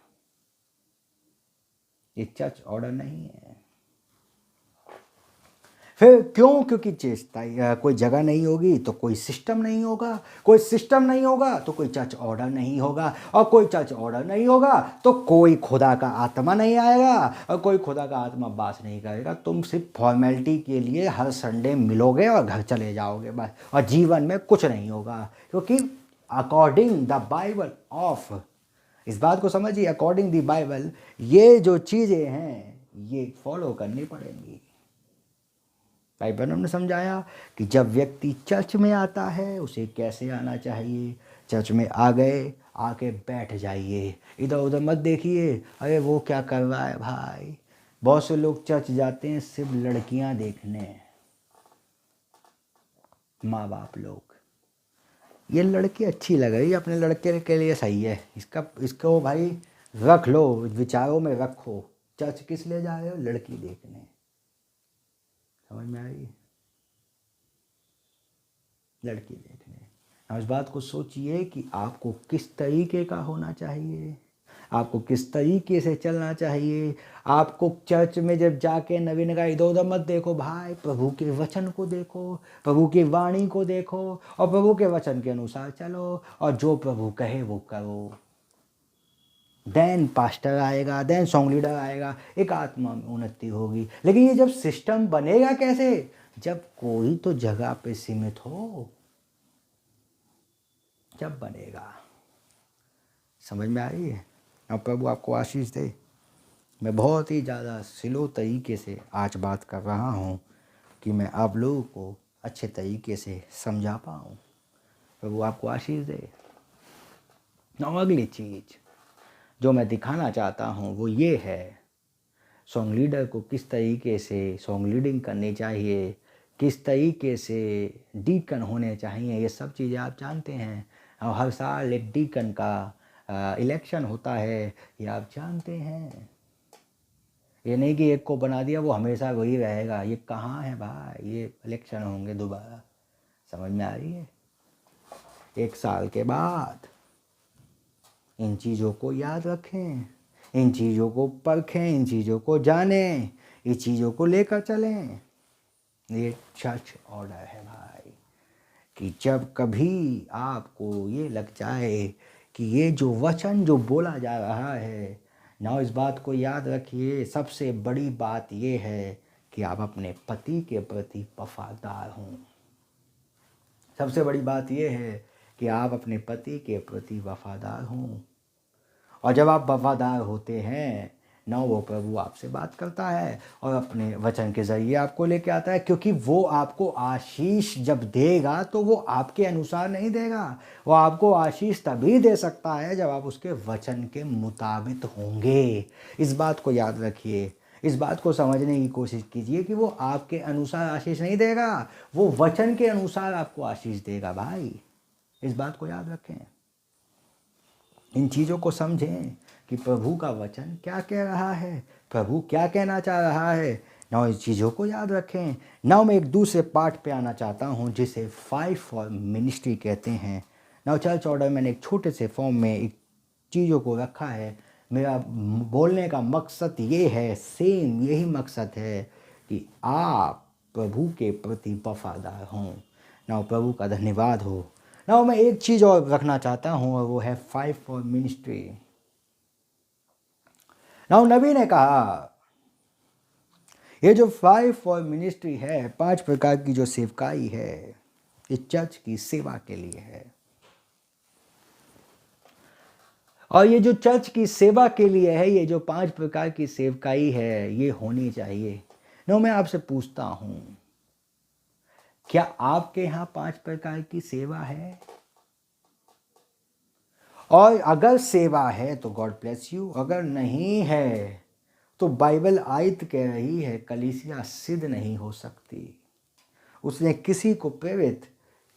ये चर्च ऑर्डर नहीं है। फिर क्यों? क्योंकि चेष्टा, कोई जगह नहीं होगी तो कोई सिस्टम नहीं होगा, कोई सिस्टम नहीं होगा तो कोई चर्च ऑर्डर नहीं होगा, और कोई चर्च ऑर्डर नहीं होगा तो कोई खुदा का आत्मा नहीं आएगा, और कोई खुदा का आत्मा बास नहीं करेगा। तुम सिर्फ फॉर्मेलिटी के लिए हर संडे मिलोगे और घर चले जाओगे बस, और जीवन में कुछ नहीं होगा। क्योंकि अकॉर्डिंग द बाइबल ऑफ, इस बात को समझिए, अकॉर्डिंग द बाइबल ये जो चीज़ें हैं ये फॉलो करनी पड़ेंगी। भाई बहनों ने समझाया कि जब व्यक्ति चर्च में आता है उसे कैसे आना चाहिए। चर्च में आ गए, आके बैठ जाइए, इधर उधर मत देखिए, अरे वो क्या कर रहा है भाई। बहुत से लोग चर्च जाते हैं सिर्फ लड़कियां देखने, माँ बाप लोग, ये लड़की अच्छी लग रही है, अपने लड़के के लिए सही है, इसको भाई रख लो, विचारों में रखो। चर्च किस लिए जा रहे हो? लड़की देखने। समझ में आई? लड़की देखने। अब इस बात को सोचिए कि आपको किस तरीके का होना चाहिए, आपको किस तरीके से चलना चाहिए। आपको चर्च में जब जाके नवीन का इधर उधर मत देखो भाई, प्रभु के वचन को देखो, प्रभु की वाणी को देखो, और प्रभु के वचन के अनुसार चलो, और जो प्रभु कहे वो करो। देन पास्टर आएगा, देन सॉन्ग लीडर आएगा, एक आत्मा में उन्नति होगी। लेकिन ये जब सिस्टम बनेगा कैसे? जब कोई तो जगह पे सीमित हो, जब बनेगा। समझ में आ रही है? अब प्रभु आपको आशीष दे। मैं बहुत ही ज़्यादा स्लो तरीके से आज बात कर रहा हूँ कि मैं आप लोगों को अच्छे तरीके से समझा पाऊँ। प्रभु आपको आशीष दे। और अगली चीज़ जो मैं दिखाना चाहता हूँ वो ये है, सॉन्ग लीडर को किस तरीके से सॉन्ग लीडिंग करनी चाहिए, किस तरीके से डीकन होने चाहिए, ये सब चीज़ें आप जानते हैं। और हर साल एक डीकन का इलेक्शन होता है, ये आप जानते हैं। ये नहीं कि एक को बना दिया वो हमेशा वही रहेगा, ये कहाँ है भाई, ये इलेक्शन होंगे दोबारा। समझ में आ रही है? 1 साल के बाद इन चीज़ों को याद रखें, इन चीज़ों को परखें, इन चीज़ों को जानें, इन चीज़ों को लेकर चलें। ये चर्च ऑर्डर है भाई, कि जब कभी आपको ये लग जाए कि ये जो वचन जो बोला जा रहा है ना, इस बात को याद रखिए, सबसे बड़ी बात ये है कि आप अपने पति के प्रति वफादार हों। सबसे बड़ी बात ये है कि आप अपने पति के प्रति वफादार हों। और जब आप वफादार होते हैं ना, वो प्रभु आपसे बात करता है और अपने वचन के ज़रिए आपको लेके आता है, क्योंकि वो आपको आशीष जब देगा तो वो आपके अनुसार नहीं देगा। वो आपको आशीष तभी दे सकता है जब आप उसके वचन के मुताबिक होंगे। इस बात को याद रखिए, इस बात को समझने की कोशिश कीजिए कि वो आपके अनुसार आशीष नहीं देगा, वो वचन के अनुसार आपको आशीष देगा भाई। इस बात को याद रखें, इन चीज़ों को समझें कि प्रभु का वचन क्या कह रहा है, प्रभु क्या कहना चाह रहा है। ना इस चीज़ों को याद रखें। ना मैं एक दूसरे पार्ट पे आना चाहता हूँ जिसे 5 फॉर मिनिस्ट्री कहते हैं। ना चर्च ऑर्डर मैंने एक छोटे से फॉर्म में एक चीज़ों को रखा है। मेरा बोलने का मकसद ये है, सेम यही मकसद है कि आप प्रभु के प्रति वफादार हों। ना प्रभु का धन्यवाद हो। ना मैं एक चीज़ और रखना चाहता हूँ और वो है 5 फॉर मिनिस्ट्री। ना नबी ने कहा ये जो 5 फॉर मिनिस्ट्री है, 5 प्रकार की जो सेवकाई है, ये चर्च की सेवा के लिए है। और ये जो चर्च की सेवा के लिए है, ये जो 5 प्रकार की सेवकाई है, ये होनी चाहिए। नो मैं आपसे पूछता हूं, क्या आपके यहाँ 5 प्रकार की सेवा है? और अगर सेवा है तो गॉड ब्लेस यू, अगर नहीं है तो बाइबल आयत कह रही है कलीसिया सिद्ध नहीं हो सकती। उसने किसी को प्रेरित,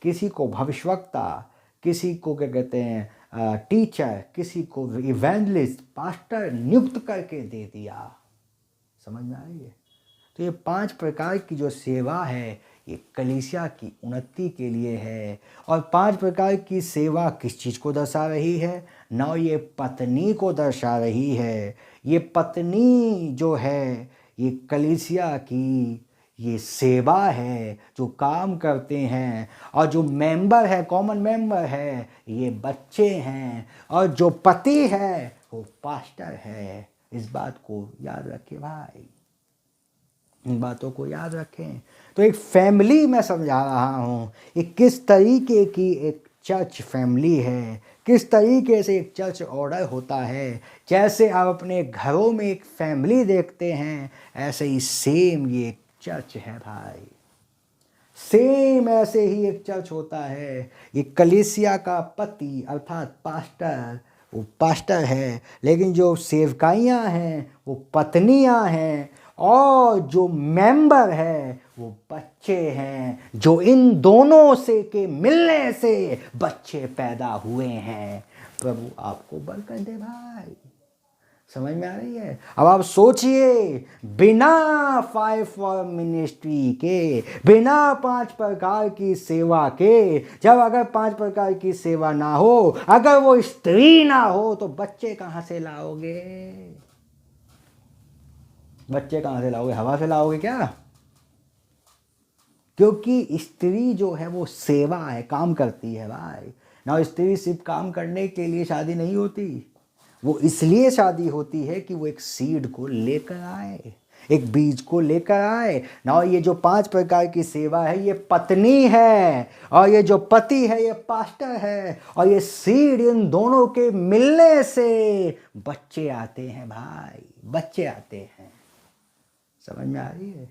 किसी को भविष्यवक्ता, किसी को क्या कहते हैं टीचर, किसी को इवेंजलिस्ट, पास्टर नियुक्त करके दे दिया। समझ में आ रही है? तो ये 5 प्रकार की जो सेवा है, ये कलीसिया की उन्नति के लिए है। और 5 प्रकार की सेवा किस चीज़ को दर्शा रही है? ना ये पत्नी को दर्शा रही है। ये पत्नी जो है, ये कलीसिया की ये सेवा है, जो काम करते हैं। और जो मेंबर है, कॉमन मेंबर है, ये बच्चे हैं। और जो पति है वो पास्टर है। इस बात को याद रखिए भाई, इन बातों को याद रखें। तो एक फैमिली मैं समझा रहा हूँ, एक किस तरीके की एक चर्च फैमिली है, किस तरीके से एक चर्च ऑर्डर होता है। जैसे आप अपने घरों में एक फैमिली देखते हैं, ऐसे ही सेम ये एक चर्च है भाई। सेम ऐसे ही एक चर्च होता है। ये कलीसिया का पति अर्थात पास्टर, वो पास्टर है, लेकिन जो सेवकाइयाँ हैं वो पत्नियाँ हैं, और जो मेंबर है वो बच्चे हैं, जो इन दोनों से के मिलने से बच्चे पैदा हुए हैं। प्रभु आपको बरकत दे भाई। समझ में आ रही है? अब आप सोचिए, बिना 5 फॉर मिनिस्ट्री के, बिना 5 प्रकार की सेवा के, जब अगर 5 प्रकार की सेवा ना हो, अगर वो स्त्री ना हो, तो बच्चे कहाँ से लाओगे? बच्चे कहाँ से लाओगे? हवा से लाओगे क्या? क्योंकि स्त्री जो है वो सेवा है, काम करती है भाई। ना स्त्री सिर्फ काम करने के लिए शादी नहीं होती, वो इसलिए शादी होती है कि वो एक सीड को लेकर आए, एक बीज को लेकर आए ना। ये जो 5 प्रकार की सेवा है, ये पत्नी है, और ये जो पति है ये पास्टर है, और ये सीड, इन दोनों के मिलने से बच्चे आते हैं भाई, बच्चे आते हैं। समझ में आ रही है?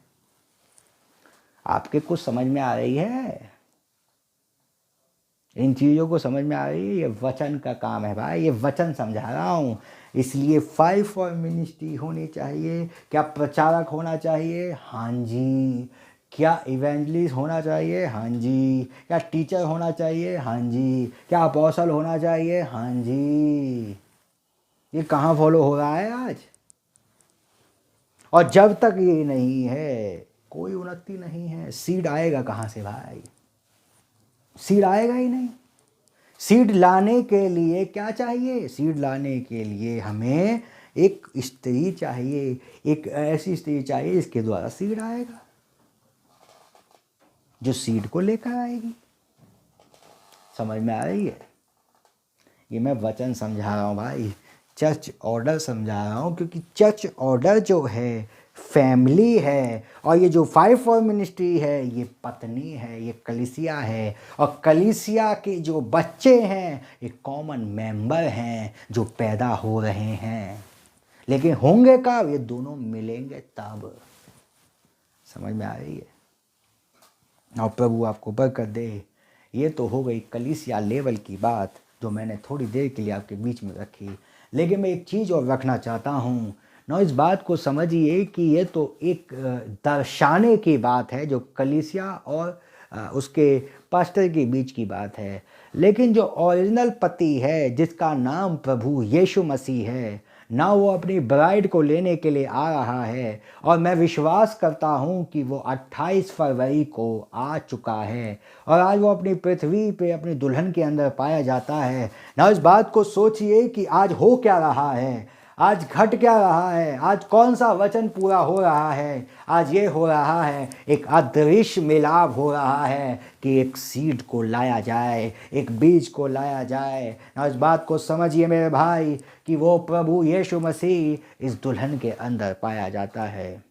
आपके कुछ समझ में आ रही है? इन चीज़ों को समझ में आ रही है? ये वचन का काम है भाई, ये वचन समझा रहा हूँ। इसलिए 5 फॉर मिनिस्ट्री होनी चाहिए। क्या प्रचारक होना चाहिए? हाँ जी। क्या इवेंजलिस्ट होना चाहिए? हाँ जी। क्या टीचर होना चाहिए? हाँ जी। क्या अपोस्टल होना चाहिए? हाँ जी। ये कहाँ फॉलो हो रहा है आज? और जब तक ये नहीं है, कोई उन्नति नहीं है। सीड आएगा कहाँ से भाई? सीड आएगा ही नहीं। सीड लाने के लिए क्या चाहिए? सीड लाने के लिए हमें एक स्त्री चाहिए, एक ऐसी स्त्री चाहिए जिसके द्वारा सीड आएगा, जो सीड को लेकर आएगी। समझ में आ रही है? ये मैं वचन समझा रहा हूँ भाई, चर्च ऑर्डर समझा रहा हूँ, क्योंकि चर्च ऑर्डर जो है फैमिली है, और ये जो 5 मिनिस्ट्री है ये पत्नी है, ये कलीसिया है, और कलीसिया के जो बच्चे हैं ये कॉमन मेंबर हैं जो पैदा हो रहे हैं। लेकिन होंगे कब? ये दोनों मिलेंगे तब। समझ में आ रही है? और प्रभु आपको बरकत दे। ये तो हो गई कलीसिया लेवल की बात जो मैंने थोड़ी देर के लिए आपके बीच में रखी, लेकिन मैं एक चीज़ और रखना चाहता हूँ ना। इस बात को समझिए कि ये तो एक दर्शाने की बात है जो कलीसिया और उसके पास्टर के बीच की बात है, लेकिन जो ओरिजिनल पति है जिसका नाम प्रभु यीशु मसीह है ना, वो अपनी ब्राइड को लेने के लिए आ रहा है, और मैं विश्वास करता हूँ कि वो 28 फरवरी को आ चुका है, और आज वो अपनी पृथ्वी पे अपनी दुल्हन के अंदर पाया जाता है ना। इस बात को सोचिए कि आज हो क्या रहा है, आज घट क्या रहा है, आज कौन सा वचन पूरा हो रहा है। आज ये हो रहा है, एक अदृश्य मिलाप हो रहा है कि एक सीड को लाया जाए, एक बीज को लाया जाए। ना इस बात को समझिए मेरे भाई कि वो प्रभु यीशु मसीह इस दुल्हन के अंदर पाया जाता है,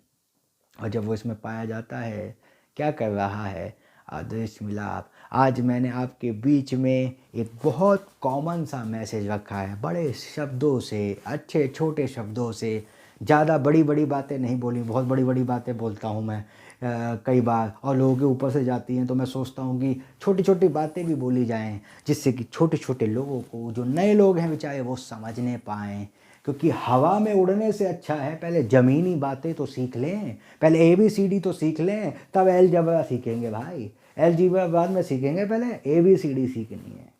और जब वो इसमें पाया जाता है क्या कर रहा है? अदृश्य मिलाप। आज मैंने आपके बीच में एक बहुत कॉमन सा मैसेज रखा है, बड़े शब्दों से, अच्छे छोटे शब्दों से, ज़्यादा बड़ी बड़ी बातें नहीं बोली। बहुत बड़ी बड़ी बातें बोलता हूँ मैं कई बार, और लोगों के ऊपर से जाती हैं, तो मैं सोचता हूँ कि छोटी छोटी बातें भी बोली जाएं, जिससे कि छोटे छोटे लोगों को, जो नए लोग हैं बेचारे, वो समझने पाएँ। क्योंकि हवा में उड़ने से अच्छा है पहले ज़मीनी बातें तो सीख लें, पहले ABCD तो सीख लें, तब अलजेब्रा सीखेंगे भाई। अलजेब्रा बाद में सीखेंगे, पहले ABCD सीखनी है।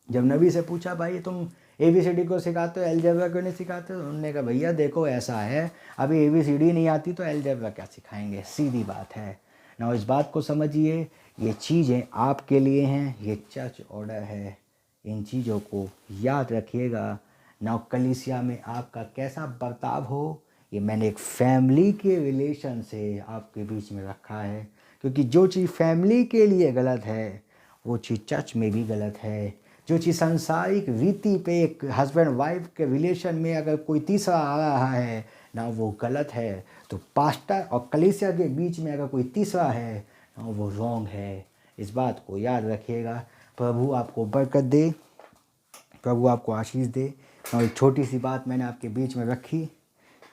जब नबी से पूछा भाई तुम ABCD को सिखाते हो, अलजेब्रा क्यों नहीं सिखाते? तो उन्होंने कहा भैया देखो ऐसा है, अभी ABCD नहीं आती तो अलजेब्रा क्या सिखाएंगे, सीधी बात है ना। इस बात को समझिए, ये चीज़ें आपके लिए हैं, ये चर्च ऑर्डर है, इन चीज़ों को याद रखिएगा ना। कलीसिया में आपका कैसा बर्ताव हो, ये मैंने एक फैमिली के रिलेशन से आपके बीच में रखा है, क्योंकि जो चीज़ फैमिली के लिए गलत है वो चीज़ चर्च में भी गलत है। जो चीज़ सांसारिक रीति पे एक हस्बैंड वाइफ के रिलेशन में अगर कोई तीसरा आ रहा है ना, वो गलत है। तो पास्टर और कलीसिया के बीच में अगर कोई तीसरा है ना, वो रॉन्ग है। इस बात को याद रखिएगा। प्रभु आपको बरकत दे, प्रभु आपको आशीष दे। और एक छोटी सी बात मैंने आपके बीच में रखी,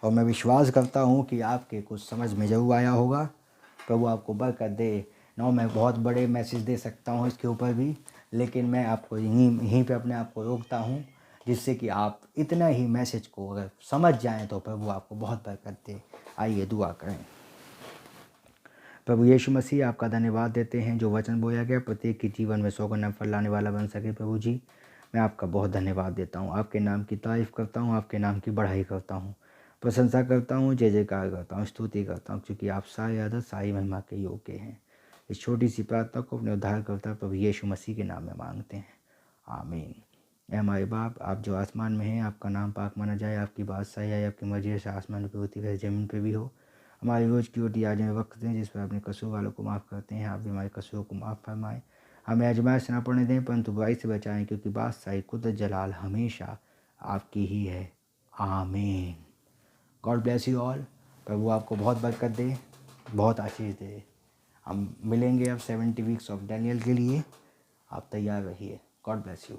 और मैं विश्वास करता हूँ कि आपके कुछ समझ में ज़रूर आया होगा। प्रभु आपको बरकत दे। ना मैं बहुत बड़े मैसेज दे सकता हूँ इसके ऊपर भी, लेकिन मैं आपको यहीं पे अपने आप को रोकता हूँ, जिससे कि आप इतना ही मैसेज को अगर समझ जाएं तो प्रभु आपको बहुत बरकत दे। आइए दुआ करें। प्रभु यीशु मसीह, आपका धन्यवाद देते हैं जो वचन बोया गया प्रत्येक के जीवन में 100 गुना फल लाने वाला बन सके। प्रभु जी, मैं आपका बहुत धन्यवाद देता हूँ, आपके नाम की तारीफ़ करता हूँ, आपके नाम की बढ़ाई करता हूँ, प्रशंसा करता हूँ, जय जयकार करता हूँ, स्तुति करता हूँ, क्योंकि आप सारी आदत सारी महिमा के योग्य हैं। इस छोटी सी प्रार्थना को अपने उद्धारकर्ता प्रभु यीशु मसीह के नाम में मांगते हैं, आमीन। ए हमारे बाप, आप जो आसमान में हैं, आपका नाम पाक माना जाए, आपकी बादशाही आए, आपकी मर्जी जैसे आसमान पर होती है ज़मीन पर भी हो। हमारी रोज़ की रोटी आज हमें वक्त दें, जिस पर अपने कसूर वालों को माफ़ करते हैं, आप भी हमारे कसूरों को माफ़ फरमाएं। हमें आजमाइश न पड़ने दें, परंतु बुराई से बचाएं, क्योंकि बादशाही कुदरत जलाल हमेशा आपकी ही है, आमीन। God bless you all. प्रभु आपको बहुत बरकत दे, बहुत आशीष दे। हम मिलेंगे अब 70 वीक्स ऑफ डैनियल के लिए, आप तैयार रहिए। God bless you.